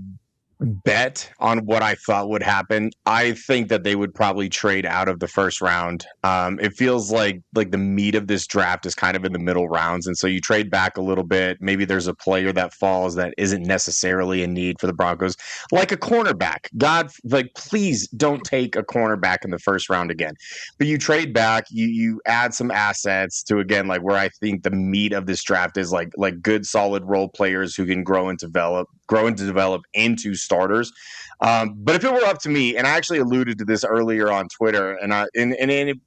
bet on what I thought would happen, I think that they would probably trade out of the first round. It feels like the meat of this draft is kind of in the middle rounds, and so you trade back a little bit. Maybe there's a player that falls that isn't necessarily a need for the Broncos, like a cornerback. God, like, please don't take a cornerback in the first round again. But you trade back, you add some assets to, again, like where I think the meat of this draft is, like good solid role players who can grow and develop into starters. But if it were up to me, and I actually alluded to this earlier on Twitter, and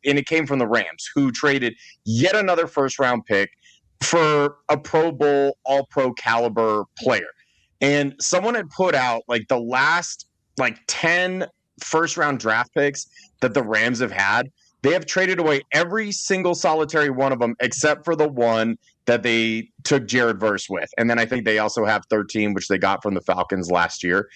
it came from the Rams, who traded yet another first round pick for a Pro Bowl, all pro caliber player. And someone had put out like the last like 10 first round draft picks that the Rams have had. They have traded away every single solitary one of them except for the one that they took Jared Verse with. And then I think they also have 13, which they got from the Falcons last year.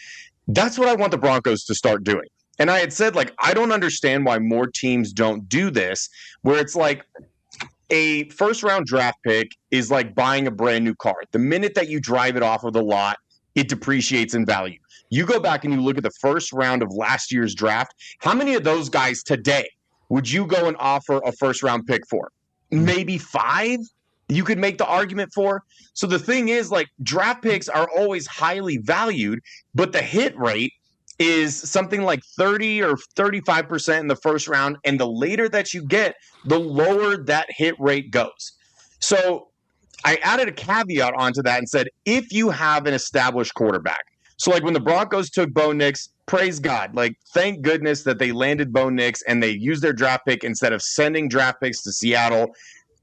That's what I want the Broncos to start doing. And I had said, like, I don't understand why more teams don't do this, where it's like a first-round draft pick is like buying a brand new car. The minute that you drive it off of the lot, it depreciates in value. You go back and you look at the first round of last year's draft, how many of those guys today would you go and offer a first-round pick for? Maybe 5? You could make the argument for. So the thing is, like, draft picks are always highly valued, but the hit rate is something like 30 or 35% in the first round. And the later that you get, the lower that hit rate goes. So I added a caveat onto that and said, if you have an established quarterback, so like when the Broncos took Bo Nix, praise God, like thank goodness that they landed Bo Nix and they used their draft pick instead of sending draft picks to Seattle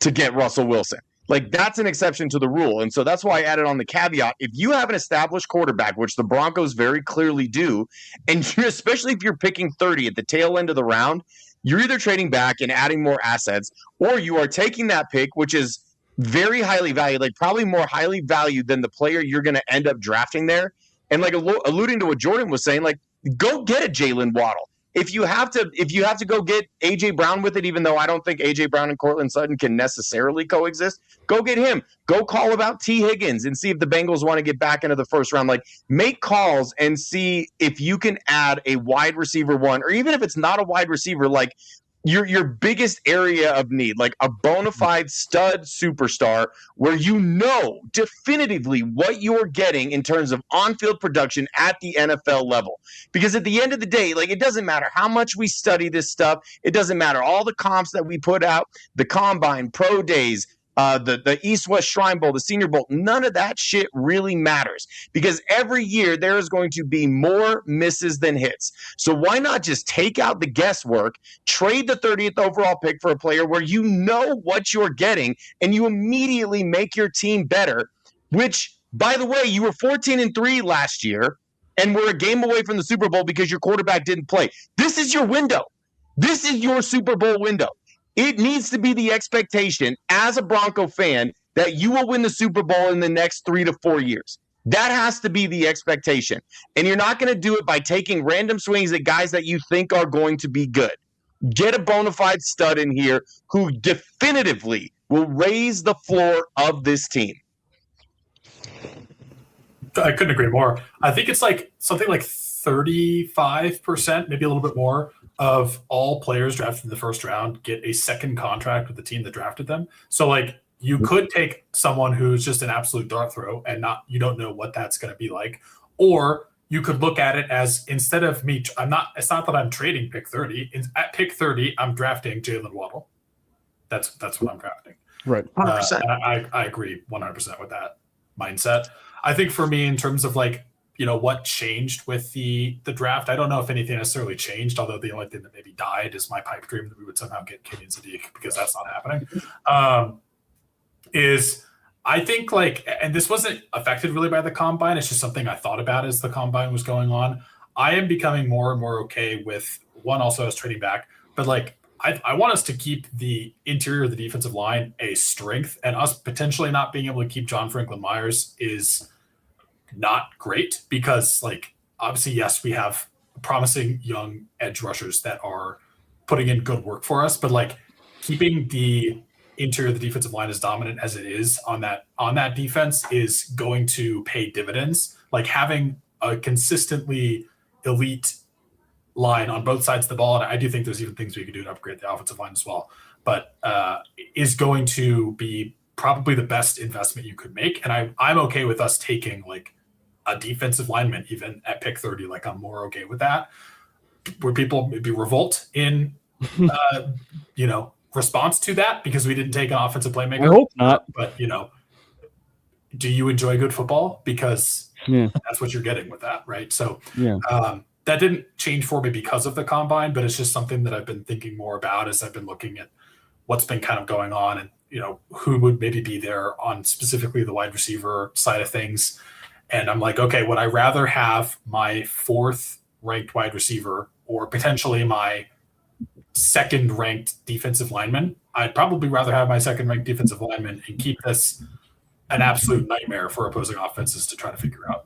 to get Russell Wilson. Like that's an exception to the rule. And so that's why I added on the caveat. If you have an established quarterback, which the Broncos very clearly do, and especially if you're picking 30 at the tail end of the round, you're either trading back and adding more assets, or you are taking that pick, which is very highly valued, like probably more highly valued than the player you're going to end up drafting there. And like alluding to what Jordan was saying, like go get a Jalen Waddle. If you have to go get AJ Brown with it, even though I don't think AJ Brown and Cortland Sutton can necessarily coexist, go get him. Go call about T. Higgins and see if the Bengals want to get back into the first round. Like make calls and see if you can add a wide receiver one, or even if it's not a wide receiver, like your biggest area of need, like a bona fide stud superstar where you know definitively what you're getting in terms of on-field production at the NFL level. Because at the end of the day, like it doesn't matter how much we study this stuff. It doesn't matter all the comps that we put out, the combine, pro days, the East-West Shrine Bowl, the Senior Bowl, none of that shit really matters because every year there is going to be more misses than hits. So why not just take out the guesswork, trade the 30th overall pick for a player where you know what you're getting and you immediately make your team better, which, by the way, you were 14-3 last year and were a game away from the Super Bowl because your quarterback didn't play. This is your window. This is your Super Bowl window. It needs to be the expectation as a Bronco fan that you will win the Super Bowl in the next 3 to 4 years. That has to be the expectation. And you're not going to do it by taking random swings at guys that you think are going to be good. Get a bona fide stud in here who definitively will raise the floor of this team. I couldn't agree more. I think it's like something like 35%, maybe a little bit more, of all players drafted in the first round get a second contract with the team that drafted them. So like you could take someone who's just an absolute dart throw and you don't know what that's going to be like, or you could look at it as instead of me, it's not that I'm trading pick 30. At pick 30, I'm drafting Jalen Waddle. That's what I'm drafting. Right. 100%. I agree 100% with that mindset. I think for me, in terms of like, you know, what changed with the draft, I don't know if anything necessarily changed, although the only thing that maybe died is my pipe dream that we would somehow get Kenyon Sadiq, because that's not happening. Is I think like, and this wasn't affected really by the combine, it's just something I thought about as the combine was going on. I am becoming more and more okay with one, also as trading back, but like I want us to keep the interior of the defensive line a strength, and us potentially not being able to keep John Franklin Myers is not great, because like obviously yes, we have promising young edge rushers that are putting in good work for us, but like keeping the interior of the defensive line as dominant as it is on that defense is going to pay dividends. Like having a consistently elite line on both sides of the ball, and I do think there's even things we could do to upgrade the offensive line as well, but is going to be probably the best investment you could make. And I'm okay with us taking like a defensive lineman even at pick 30. Like I'm more okay with that. Where people maybe revolt in response to that because we didn't take an offensive playmaker. I hope not. But do you enjoy good football? Because that's what you're getting with that, right? So that didn't change for me because of the combine, but it's just something that I've been thinking more about as I've been looking at what's been kind of going on, and who would maybe be there on specifically the wide receiver side of things. And I'm like, okay, would I rather have my 4th ranked wide receiver or potentially my 2nd ranked defensive lineman? I'd probably rather have my 2nd ranked defensive lineman and keep this an absolute nightmare for opposing offenses to try to figure out.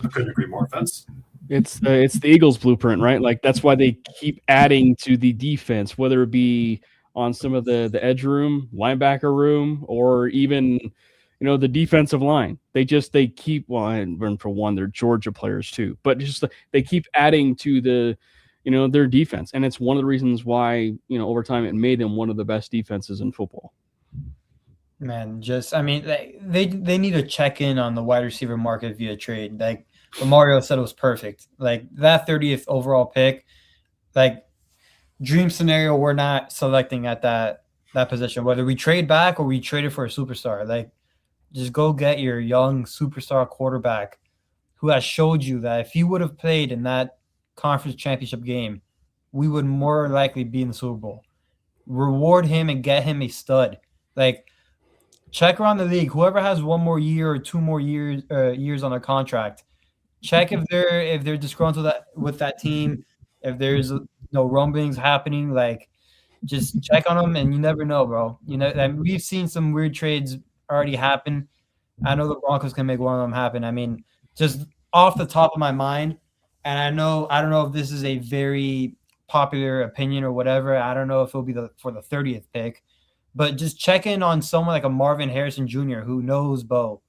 I couldn't agree more, Vince. It's the Eagles blueprint, right? Like that's why they keep adding to the defense, whether it be on some of the edge room, linebacker room, or even the defensive line. They keep, and for one, they're Georgia players too, but just they keep adding to the their defense, and it's one of the reasons why over time it made them one of the best defenses in football. Man, they need to check in on the wide receiver market via trade. Like But Mario said it was perfect. Like that 30th overall pick, like dream scenario, we're not selecting at that position. Whether we trade back or we trade it for a superstar, like just go get your young superstar quarterback who has showed you that if he would have played in that conference championship game, we would more likely be in the Super Bowl. Reward him and get him a stud. Like check around the league. Whoever has one more year or 2 more years on their contract, check if they're disgruntled with that team, if there's no rumblings happening. Like just check on them, and you never know, bro. You know, and we've seen some weird trades already happen. I know the Broncos can make one of them happen. I mean, just off the top of my mind, and I don't know if this is a very popular opinion or whatever. I don't know if it'll be for the 30th pick, but just check in on someone like a Marvin Harrison Jr. who knows Bo.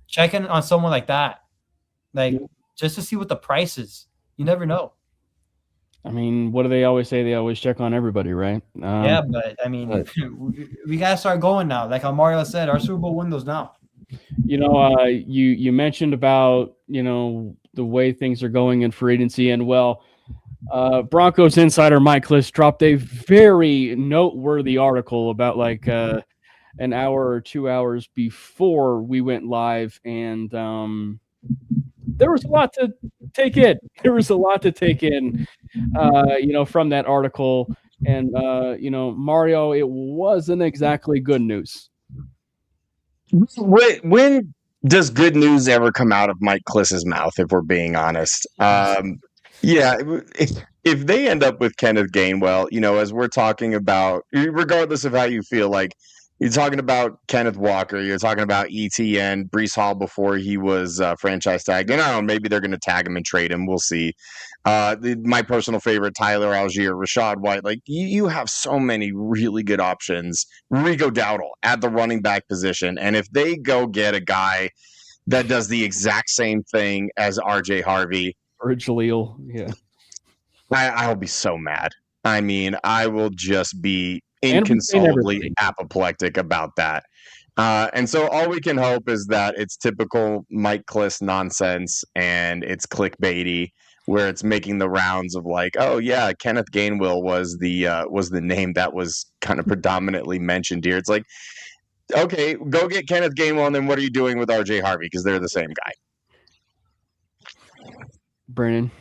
Check in on someone like that, like just to see what the price is. You never know. I mean, what do they always say? They always check on everybody, right? Yeah, but I mean, we gotta start going now. Like how Mario said, our Super Bowl windows now. You know, you mentioned about, you know, the way things are going in free agency, and well, Broncos insider Mike Kliss dropped a very noteworthy article about like an hour or 2 hours before we went live, and there was a lot to take in. You know, from that article, and you know, Mario, it wasn't exactly good news. When does good news ever come out of Mike Kliss's mouth, if we're being honest? Yeah, if they end up with Kenneth Gainwell, you know, as we're talking about, regardless of how you feel, like you're talking about Kenneth Walker, you're talking about ETN, Breece Hall before he was franchise tagged. And I don't know, maybe they're going to tag him and trade him. We'll see. My personal favorite, Tyler Algier, Rashad White. Like you have so many really good options. Rico Dowdle at the running back position. And if they go get a guy that does the exact same thing as RJ Harvey or Jaleel, yeah, I will be so mad. I mean, I will just be inconsolably apoplectic about that. And so all we can hope is that it's typical Mike Kliss nonsense and it's clickbaity, where it's making the rounds of like, oh yeah, Kenneth Gainwell was the name that was kind of predominantly mentioned here. It's like, okay, go get Kenneth Gainwell, and then what are you doing with RJ Harvey? Because they're the same guy. Brandon.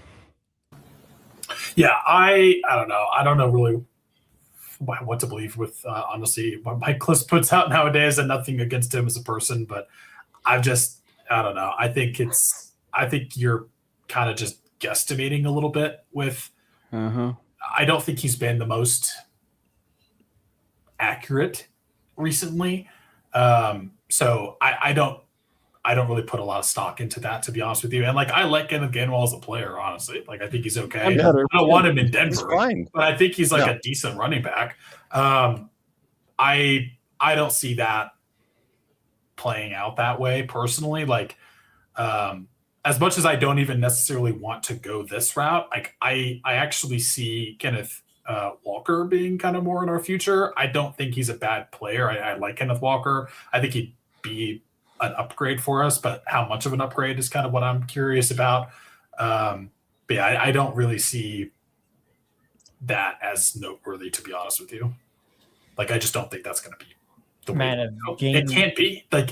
Yeah, I don't know. I don't know really what to believe with, honestly, what Mike Kliss puts out nowadays, and nothing against him as a person, but I don't know. I think you're kind of just guesstimating a little bit with, I don't think he's been the most accurate recently. So I don't really put a lot of stock into that, to be honest with you. And like, I like Kenneth Gainwell as a player, honestly. Like, I think he's okay. I don't want him in Denver, but I think he's like a decent running back. I don't see that playing out that way personally. Like, as much as I don't even necessarily want to go this route, like I actually see Kenneth Walker being kind of more in our future. I don't think he's a bad player. I like Kenneth Walker. I think he'd be an upgrade for us, but how much of an upgrade is kind of what I'm curious about. But yeah, I don't really see that as noteworthy, to be honest with you. Like, I just don't think that's going to be the way. It can't be. Like,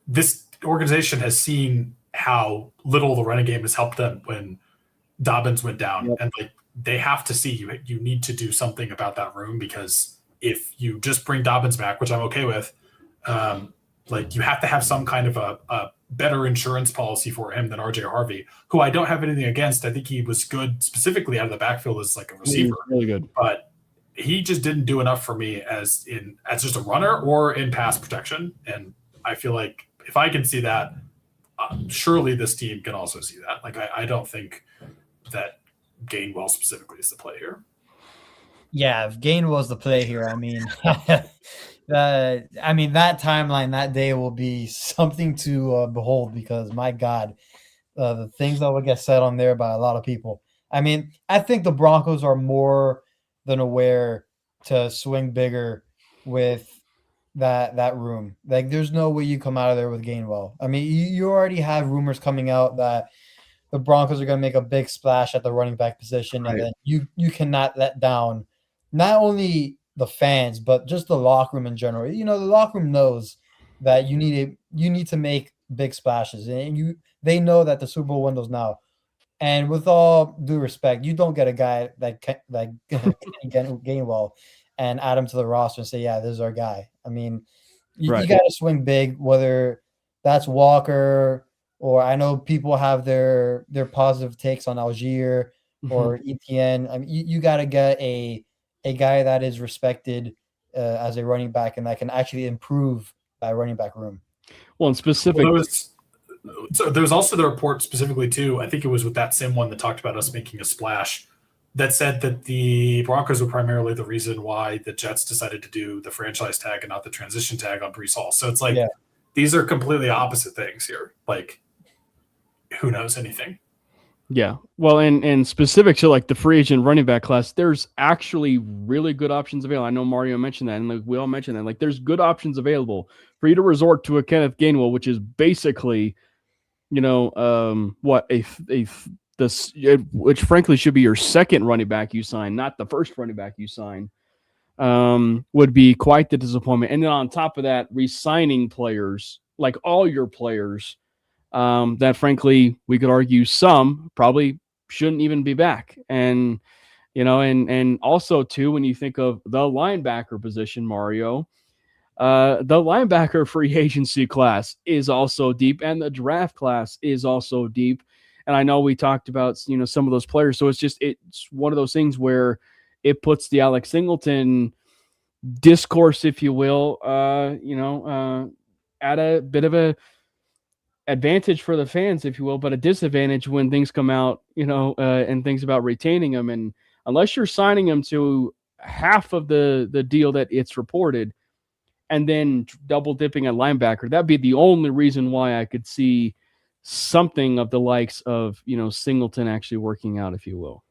this organization has seen how little the running game has helped them when Dobbins went down, and like, they have to see you need to do something about that room, because if you just bring Dobbins back, which I'm okay with, like, you have to have some kind of a better insurance policy for him than RJ Harvey, who I don't have anything against. I think he was good specifically out of the backfield as like a receiver, really good, but he just didn't do enough for me as just a runner or in pass protection. And I feel like if I can see that, surely this team can also see that. Like, I don't think that Gainwell specifically is the play here. Yeah, if Gainwell's the play here, I mean, that timeline, that day will be something to behold, because my God, the things that will get said on there by a lot of people. I mean, I think the Broncos are more than aware to swing bigger with that room. Like, there's no way you come out of there with Gainwell. I mean, you already have rumors coming out that the Broncos are going to make a big splash at the running back position, and then you cannot let down not only the fans but just the locker room in general. You know, the locker room knows that you need to make big splashes, and they know that the Super Bowl window's now. And with all due respect, you don't get a guy that can Gainwell and add him to the roster and say, "Yeah, this is our guy." I mean, you got to swing big, whether that's Walker or I know people have their positive takes on Algier or Etienne. I mean, you got to get a guy that is respected as a running back and that can actually improve that running back room. Well, in specific. So there was also the report specifically too. I think it was with that same one that talked about us making a splash that said that the Broncos were primarily the reason why the Jets decided to do the franchise tag and not the transition tag on Breece Hall. So it's like these are completely opposite things here. Like, who knows anything? Yeah. Well, and specific to like the free agent running back class, there's actually really good options available. I know Mario mentioned that, and like we all mentioned that. Like, there's good options available for you to resort to a Kenneth Gainwell, which is basically, which frankly should be your second running back you sign, not the first running back you sign, would be quite the disappointment. And then on top of that, re-signing players, like all your players, that frankly we could argue some probably shouldn't even be back. And and also too, when you think of the linebacker position, Mario, the linebacker free agency class is also deep, and the draft class is also deep. And I know we talked about some of those players, so it's one of those things where it puts the Alex Singleton discourse, if you will, at a bit of a advantage for the fans, if you will, but a disadvantage when things come out, and things about retaining them. And unless you're signing them to half of the deal that it's reported, and then double dipping at linebacker, that'd be the only reason why I could see something of the likes of, Singleton actually working out, if you will.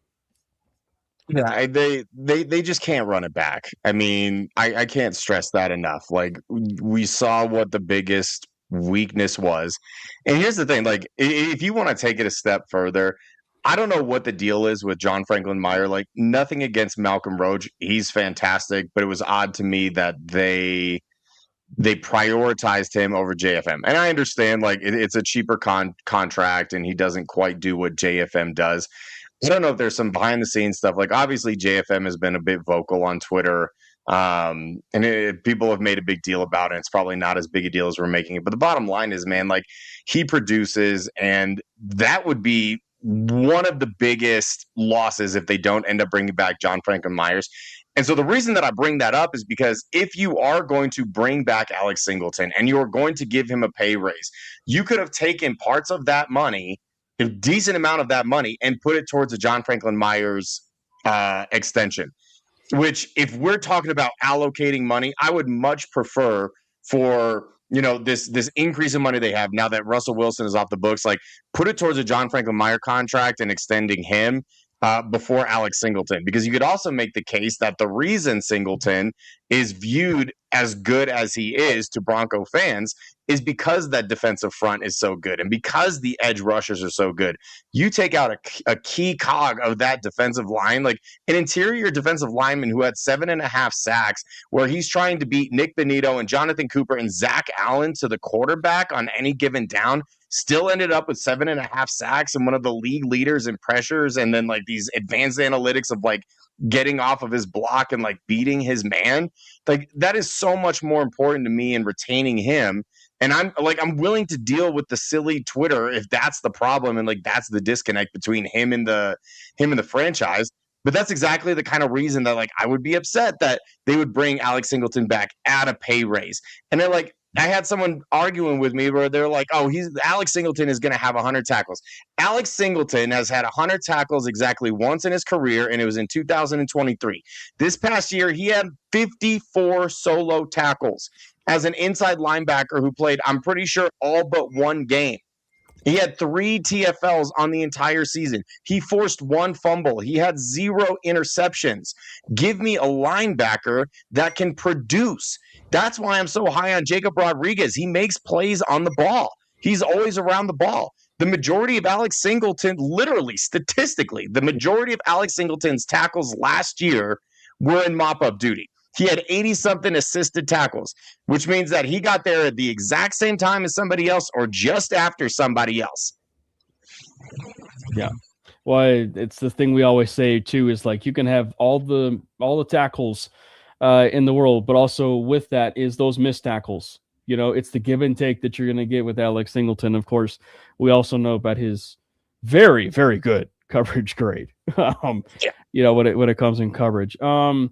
Yeah, they just can't run it back. I mean, I can't stress that enough. Like, we saw what the biggest weakness was. And here's the thing, like, if you want to take it a step further, I don't know what the deal is with John Franklin Meyer. Like, nothing against Malcolm Roach. He's fantastic, but it was odd to me that they prioritized him over JFM. And I understand, like, it's a cheaper contract and he doesn't quite do what JFM does. I don't know if there's some behind the scenes stuff. Like, obviously JFM has been a bit vocal on Twitter. And people have made a big deal about it. It's probably not as big a deal as we're making it. But the bottom line is, man, like, he produces, and that would be one of the biggest losses if they don't end up bringing back John Franklin Myers. And so the reason that I bring that up is because if you are going to bring back Alex Singleton and you are going to give him a pay raise, you could have taken parts of that money, a decent amount of that money, and put it towards a John Franklin Myers extension. Which, if we're talking about allocating money, I would much prefer for this increase in money they have now that Russell Wilson is off the books. Like, put it towards a John Franklin Meyer contract and extending him before Alex Singleton, because you could also make the case that the reason Singleton is viewed as good as he is to Bronco fans is because that defensive front is so good and because the edge rushers are so good. You take out a key cog of that defensive line, like an interior defensive lineman who had 7.5 sacks, where he's trying to beat Nick Benito and Jonathan Cooper and Zach Allen to the quarterback on any given down, still ended up with 7.5 sacks and one of the league leaders in pressures, and then like these advanced analytics of like getting off of his block and like beating his man. Like, that is so much more important to me in retaining him. And I'm willing to deal with the silly Twitter if that's the problem and like that's the disconnect between him and the franchise. But that's exactly the kind of reason that like I would be upset that they would bring Alex Singleton back at a pay raise. And they're like, I had someone arguing with me where they're like, oh, Alex Singleton is going to have 100 tackles. Alex Singleton has had 100 tackles exactly once in his career, and it was in 2023. This past year, he had 54 solo tackles as an inside linebacker who played, I'm pretty sure, all but one game. He had 3 TFLs on the entire season. He forced 1 fumble. He had 0 interceptions. Give me a linebacker that can produce. That's why I'm so high on Jacob Rodriguez. He makes plays on the ball. He's always around the ball. The majority of Alex Singleton, literally, statistically, the majority of Alex Singleton's tackles last year were in mop-up duty. He had 80-something assisted tackles, which means that he got there at the exact same time as somebody else or just after somebody else. Yeah. Well, it's the thing we always say too, is like you can have all the tackles in the world, but also with that is those missed tackles. You know, it's the give and take that you're going to get with Alex Singleton. Of course, we also know about his very, very good coverage grade. You know, when it comes in coverage. Really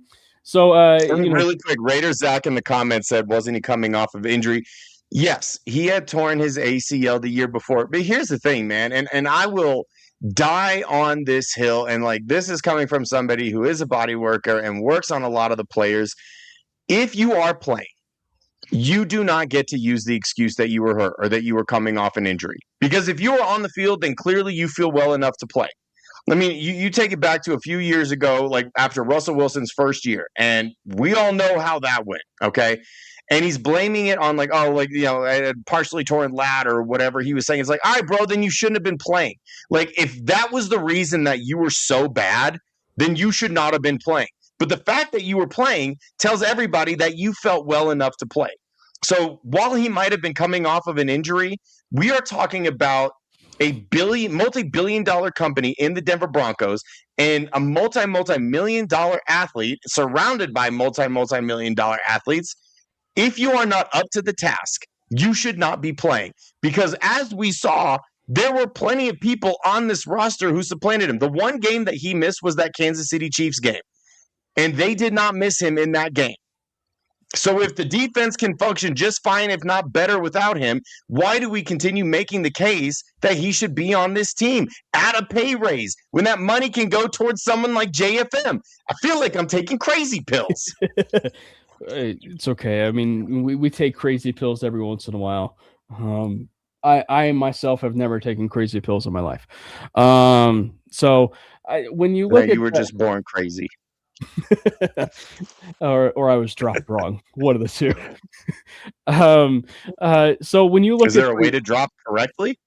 quick, Raider Zach in the comments said, wasn't he coming off of injury? Yes, he had torn his ACL the year before. But here's the thing, man, and I will die on this hill, and like this is coming from somebody who is a body worker and works on a lot of the players. If you are playing, you do not get to use the excuse that you were hurt or that you were coming off an injury. Because if you are on the field, then clearly you feel well enough to play. I mean, you take it back to a few years ago, like after Russell Wilson's first year, and we all know how that went, okay? And he's blaming it on a partially torn lat or whatever he was saying. It's like, all right, bro, then you shouldn't have been playing. Like, if that was the reason that you were so bad, then you should not have been playing. But the fact that you were playing tells everybody that you felt well enough to play. So while he might have been coming off of an injury, we are talking about a multi-billion-dollar company in the Denver Broncos and a multi-million-dollar athlete surrounded by multi-million-dollar athletes. If you are not up to the task, you should not be playing. Because as we saw, there were plenty of people on this roster who supplanted him. The one game that he missed was that Kansas City Chiefs game. And they did not miss him in that game. So if the defense can function just fine, if not better without him, why do we continue making the case that he should be on this team at a pay raise when that money can go towards someone like JFM? I feel like I'm taking crazy pills. It's okay. I mean, we take crazy pills every once in a while. I myself have never taken crazy pills in my life. So when you look at you were just born crazy. or I was dropped wrong. One of the two. So when you look, is there a way to drop correctly?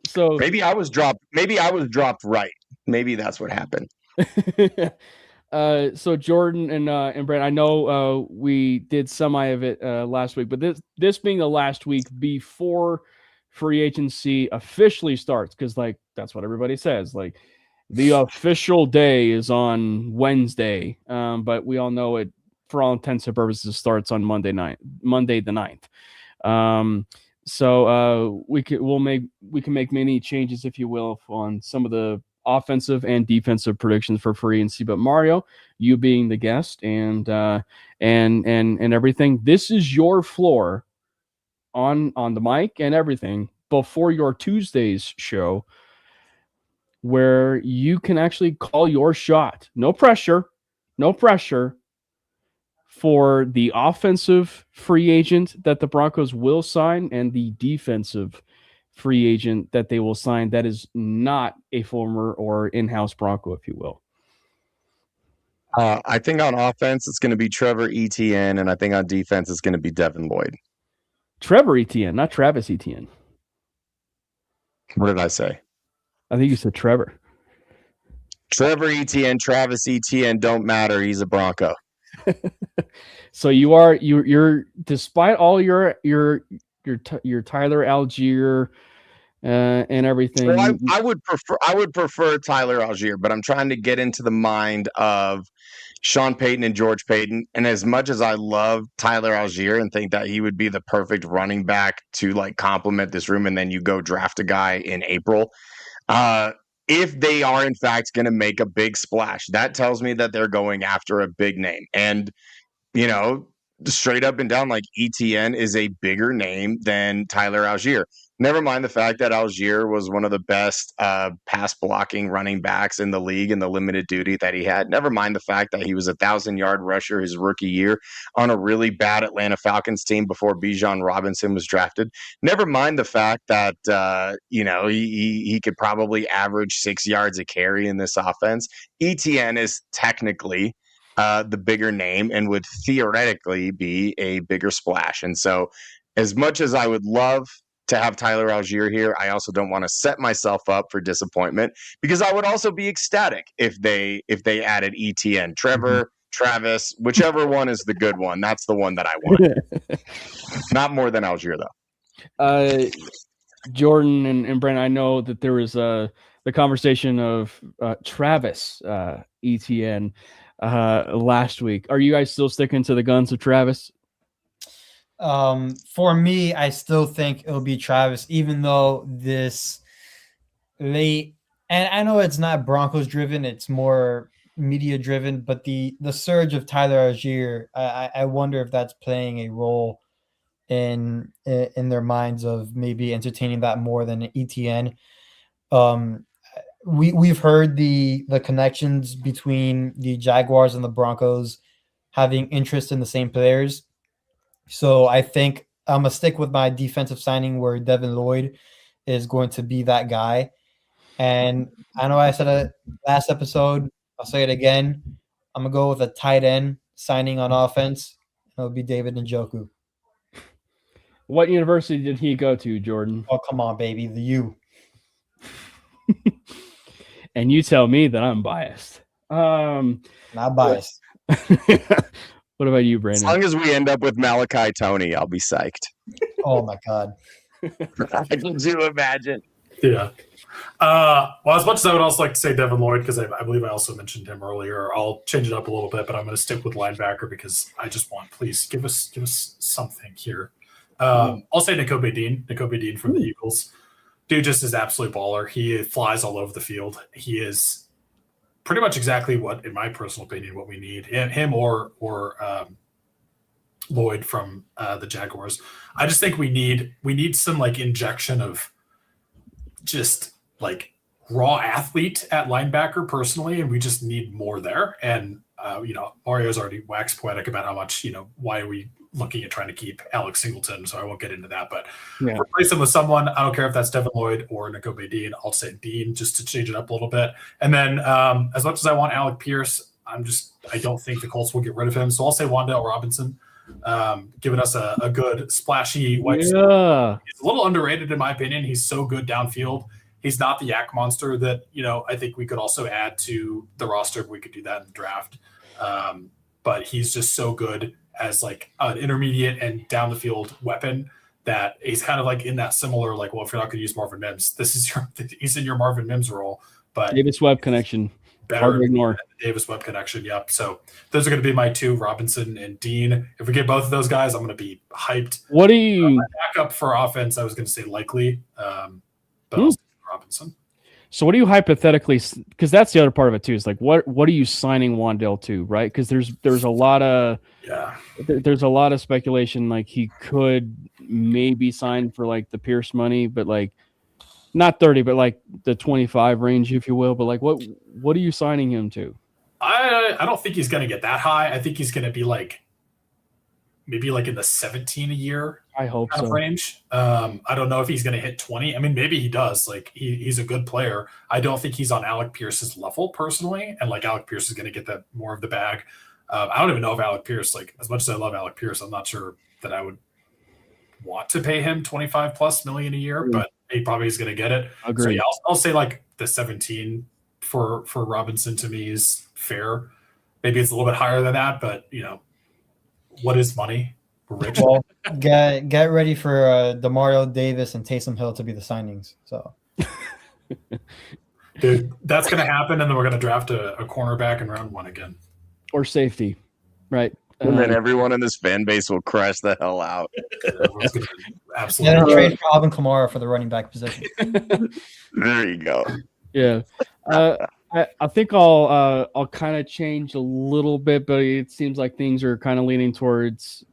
So maybe I was dropped right. Maybe that's what happened. So Jordan and Brent, I know we did semi of it last week, but this being the last week before free agency officially starts, because like that's what everybody says, like the official day is on Wednesday, but we all know it for all intents and purposes starts on Monday the 9th. So we can make many changes, if you will, on some of the offensive and defensive predictions for free agency. But Mario, you being the guest and everything, this is your floor on the mic and everything before your Tuesday's show, where you can actually call your shot. No pressure for the offensive free agent that the Broncos will sign and the defensive free agent that they will sign that is not a former or in-house Bronco, if you will. I think on offense, it's going to be Trevor Etienne, and I think on defense, it's going to be Devin Lloyd. Trevor Etienne, not Travis Etienne. What did I say? I think you said Trevor. Trevor Etienne, Travis Etienne don't matter. He's a Bronco. So you're despite all your Tyler Algier and everything. Well, I would prefer Tyler Algier, but I'm trying to get into the mind of Sean Payton and George Payton. And as much as I love Tyler Algier and think that he would be the perfect running back to like complement this room, and then you go draft a guy in April. If they are in fact going to make a big splash, that tells me that they're going after a big name. And, you know, straight up and down, like ETN is a bigger name than Tyler Algier. Never mind the fact that Algier was one of the best pass blocking running backs in the league in the limited duty that he had. Never mind the fact that he was 1,000-yard rusher his rookie year on a really bad Atlanta Falcons team before Bijan Robinson was drafted. Never mind the fact that, he could probably average 6 yards a carry in this offense. ETN is technically the bigger name and would theoretically be a bigger splash. And so, as much as I would love to have Tyler Algier here, I also don't want to set myself up for disappointment, because I would also be ecstatic if they added ETN, Trevor, Travis, whichever one is the good one. That's the one that I want. Not more than Algier, though. Jordan and Brent, I know that there was the conversation of Travis ETN last week. Are you guys still sticking to the guns of Travis? For me, I still think it'll be Travis, even though this late, and I know it's not Broncos driven, it's more media driven, but the surge of Tyler Algier, I wonder if that's playing a role in their minds of maybe entertaining that more than ETN. We've heard the connections between the Jaguars and the Broncos having interest in the same players. So I think I'm going to stick with my defensive signing where Devin Lloyd is going to be that guy. And I know I said it last episode. I'll say it again. I'm going to go with a tight end signing on offense. It'll be David Njoku. What university did he go to, Jordan? Oh, come on, baby. The U. And you tell me that I'm biased. Not biased. What about you, Brandon? As long as we end up with Malachi Tony, I'll be psyched. Oh, my God. Could you imagine? Yeah. Well, as much as I would also like to say Devin Lloyd, because I believe I also mentioned him earlier, I'll change it up a little bit, but I'm going to stick with linebacker because I just want, please give us something here. I'll say Nakobe Dean from the Eagles. Dude just is absolute baller. He flies all over the field. He is pretty much exactly what, in my personal opinion, what we need. Him or Lloyd from the Jaguars. I just think we need some like injection of just like raw athlete at linebacker personally, and we just need more there. And Mario's already waxed poetic about how much, why are we looking at trying to keep Alex Singleton, so I won't get into that, but replace him with someone. I don't care if that's Devin Lloyd or Nakobe Dean. I'll say Dean just to change it up a little bit. And then as much as I want Alec Pierce, I don't think the Colts will get rid of him. So I'll say Wan'Dale Robinson, giving us a good splashy white. Yeah. He's a little underrated in my opinion. He's so good downfield. He's not the yak monster that, I think we could also add to the roster if we could do that in the draft. But he's just so good as like an intermediate and down the field weapon that he's kind of like in that similar, like, well, if you're not going to use Marvin Mims, he's in your Marvin Mims role, but Davis Webb connection. Better ignore Davis Webb connection. Yep. So those are going to be my two, Robinson and Dean. If we get both of those guys, I'm going to be hyped. What do you backup for offense? I was going to say likely, but also Robinson. So what do you hypothetically, because that's the other part of it too, is like what are you signing Wan'Dale to, right? Because there's a lot of there's a lot of speculation like he could maybe sign for like the Pierce money, but like not 30, but like the 25 range, if you will. But like what are you signing him to? I don't think he's going to get that high. I think he's going to be like maybe like in the 17 a year. I hope kind of range. I don't know if he's going to hit 20. I mean, maybe he does. Like he's a good player. I don't think he's on Alec Pierce's level personally. And like Alec Pierce is going to get that more of the bag. I don't even know if Alec Pierce, like as much as I love Alec Pierce, I'm not sure that I would want to pay him 25 plus million a year, but he probably is going to get it. Agreed. So yeah, I'll say like the 17 for Robinson to me is fair. Maybe it's a little bit higher than that, but what is money? We're rich. Well, get ready for DeMario Davis and Taysom Hill to be the signings. So, dude, that's going to happen, and then we're going to draft a cornerback in round 1 again, or safety, right? And then everyone in this fan base will crash the hell out. Absolutely. Yeah, trade for Alvin Kamara for the running back position. There you go. Yeah. I think I'll kind of change a little bit, but it seems like things are kind of leaning towards,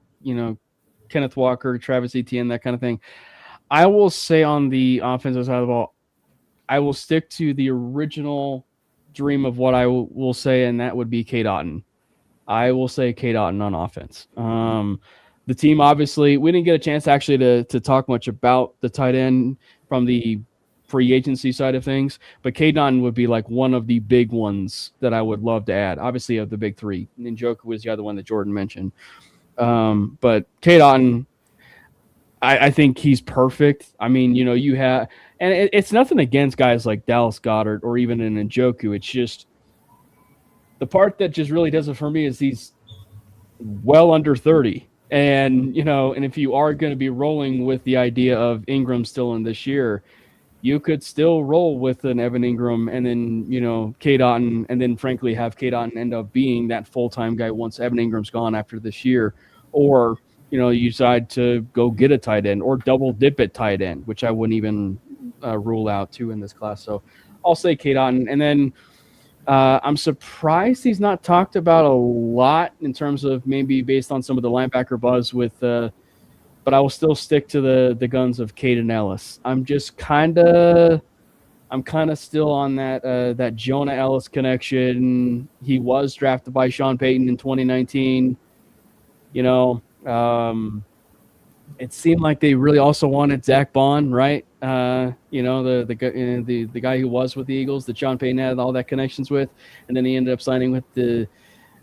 Kenneth Walker, Travis Etienne, that kind of thing. I will say on the offensive side of the ball, I will stick to the original dream of what I will say, and that would be Cade Otton. I will say Cade Otton on offense. The team, obviously, we didn't get a chance actually to talk much about the tight end from the free agency side of things, but K-Don would be like one of the big ones that I would love to add. Obviously, of the big three, Njoku was the other one that Jordan mentioned. But K-Don, I think he's perfect. I mean, you have, and it's nothing against guys like Dallas Goedert or even an Njoku. It's just the part that just really does it for me is he's well under 30. And, and if you are going to be rolling with the idea of Ingram still in this year, you could still roll with an Evan Ingram and then, K-Dotton, and then frankly have K-Dotton end up being that full-time guy once Evan Ingram's gone after this year. Or, you decide to go get a tight end or double dip at tight end, which I wouldn't even rule out too in this class. So I'll say K-Dotton. And then I'm surprised he's not talked about a lot in terms of maybe based on some of the linebacker buzz with but I will still stick to the guns of Caden Ellis. I'm kind of still on that Jonah Ellis connection. He was drafted by Sean Payton in 2019. It seemed like they really also wanted Zach Bond, right? The guy who was with the Eagles that Sean Payton had all that connections with, and then he ended up signing with the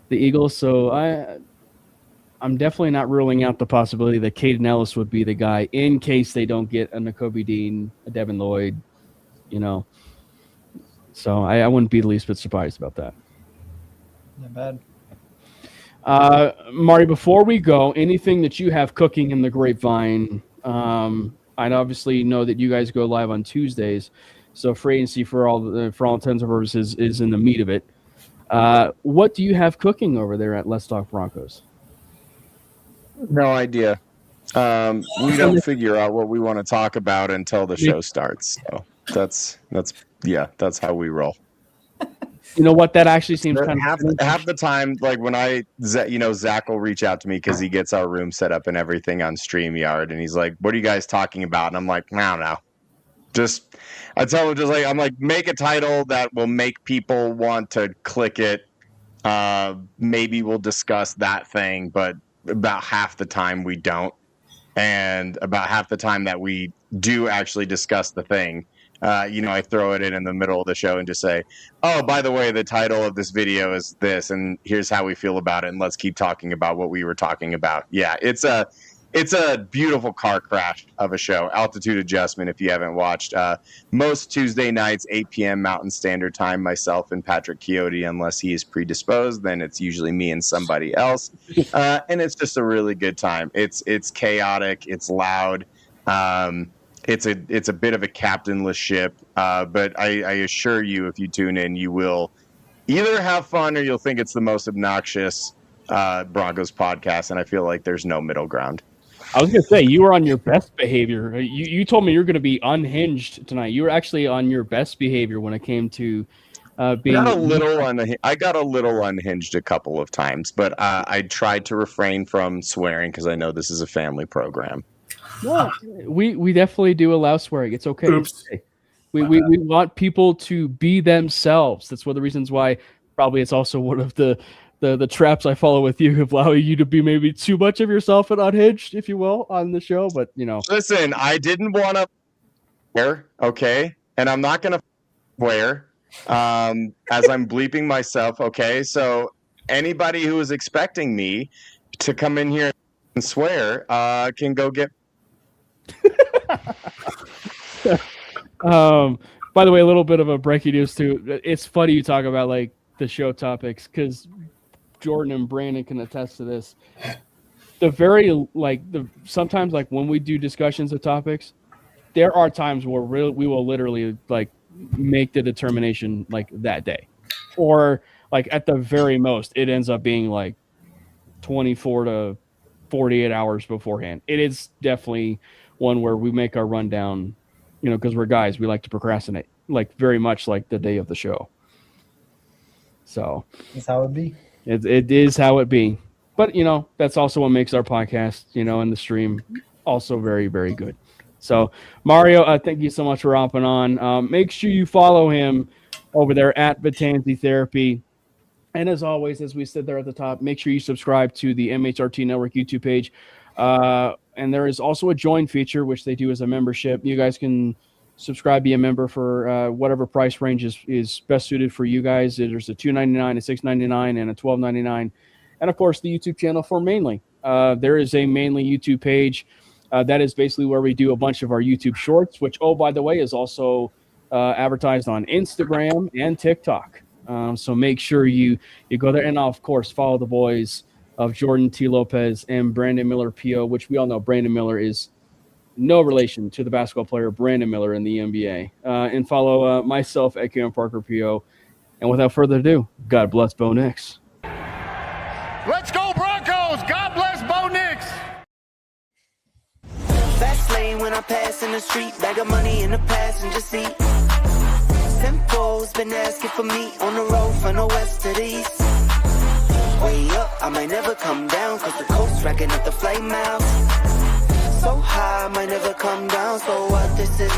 Eagles. So I'm definitely not ruling out the possibility that Caden Ellis would be the guy in case they don't get a Nakobe Dean, a Devin Lloyd, So I wouldn't be the least bit surprised about that. Not bad. Marty, before we go, anything that you have cooking in the grapevine? I obviously know that you guys go live on Tuesdays, so free agency for all intents and purposes is in the meat of it. What do you have cooking over there at Let's Talk Broncos? No idea. We don't figure out what we want to talk about until the show starts. So that's how we roll. You know what? That actually seems kind of half the time, like when Zach will reach out to me because he gets our room set up and everything on StreamYard, and he's like, "What are you guys talking about?" And I'm like, "I don't know." I tell him I'm like, make a title that will make people want to click it. Maybe we'll discuss that thing, but about half the time we don't, and about half the time that we do actually discuss the thing. I throw it in the middle of the show and just say, "Oh, by the way, the title of this video is this, and here's how we feel about it, and let's keep talking about what we were talking about." Yeah, it's a beautiful car crash of a show. Altitude Adjustment, if you haven't watched. Most Tuesday nights, 8 p.m. Mountain Standard Time, myself and Patrick Chiotti, unless he is predisposed, then it's usually me and somebody else. And it's just a really good time. It's chaotic. It's loud. It's a bit of a captainless ship, but I assure you, if you tune in, you will either have fun or you'll think it's the most obnoxious Broncos podcast, and I feel like there's no middle ground. I was going to say, you were on your best behavior. You told me you're going to be unhinged tonight. You were actually on your best behavior when it came to being... I got a little unhinged a couple of times, but I tried to refrain from swearing because I know this is a family program. No, we definitely do allow swearing. It's okay. Oops. We want people to be themselves. That's one of the reasons why probably it's also one of the traps I follow with you, allowing you to be maybe too much of yourself and unhinged, if you will, on the show. But listen, I didn't want to swear, okay, and I'm not going to swear as I'm bleeping myself, okay. So anybody who is expecting me to come in here and swear can go get. By the way, a little bit of a breaking news too. It's funny you talk about like the show topics because Jordan and Brandon can attest to this. Sometimes like when we do discussions of topics, there are times where we will literally like make the determination like that day, or like at the very most, it ends up being like 24 to 48 hours beforehand. It is definitely one where we make our rundown, because we're guys, we like to procrastinate, like very much like the day of the show. So that's how it be. It is how it be. But, that's also what makes our podcast, and the stream also very, very good. So, Mario, thank you so much for hopping on. Make sure you follow him over there at Vitanzi Therapy. And as always, as we said there at the top, make sure you subscribe to the MHRT Network YouTube page. And there is also a join feature, which they do as a membership. You guys can subscribe, be a member for whatever price range is best suited for you guys. There's a $2.99, a $6.99, and a $12.99. And, of course, the YouTube channel for Mainly. There is a Mainly YouTube page. That is basically where we do a bunch of our YouTube shorts, which, oh, by the way, is also advertised on Instagram and TikTok. So make sure you go there. And, of course, follow the boys of Jordan T. Lopez and Brandon Miller, P.O., which we all know Brandon Miller is no relation to the basketball player Brandon Miller in the NBA. And follow myself at Kevin Parker, P.O. And without further ado, God bless Bo Nix. Let's go Broncos! God bless Bo Nix! Fast lane when I pass in the street, bag of money in the passenger seat. Simcoe's been asking for me on the road from the west to the east. Way up, I might never come down, cause the coast racking up the flame out. So high, I might never come down, so what this is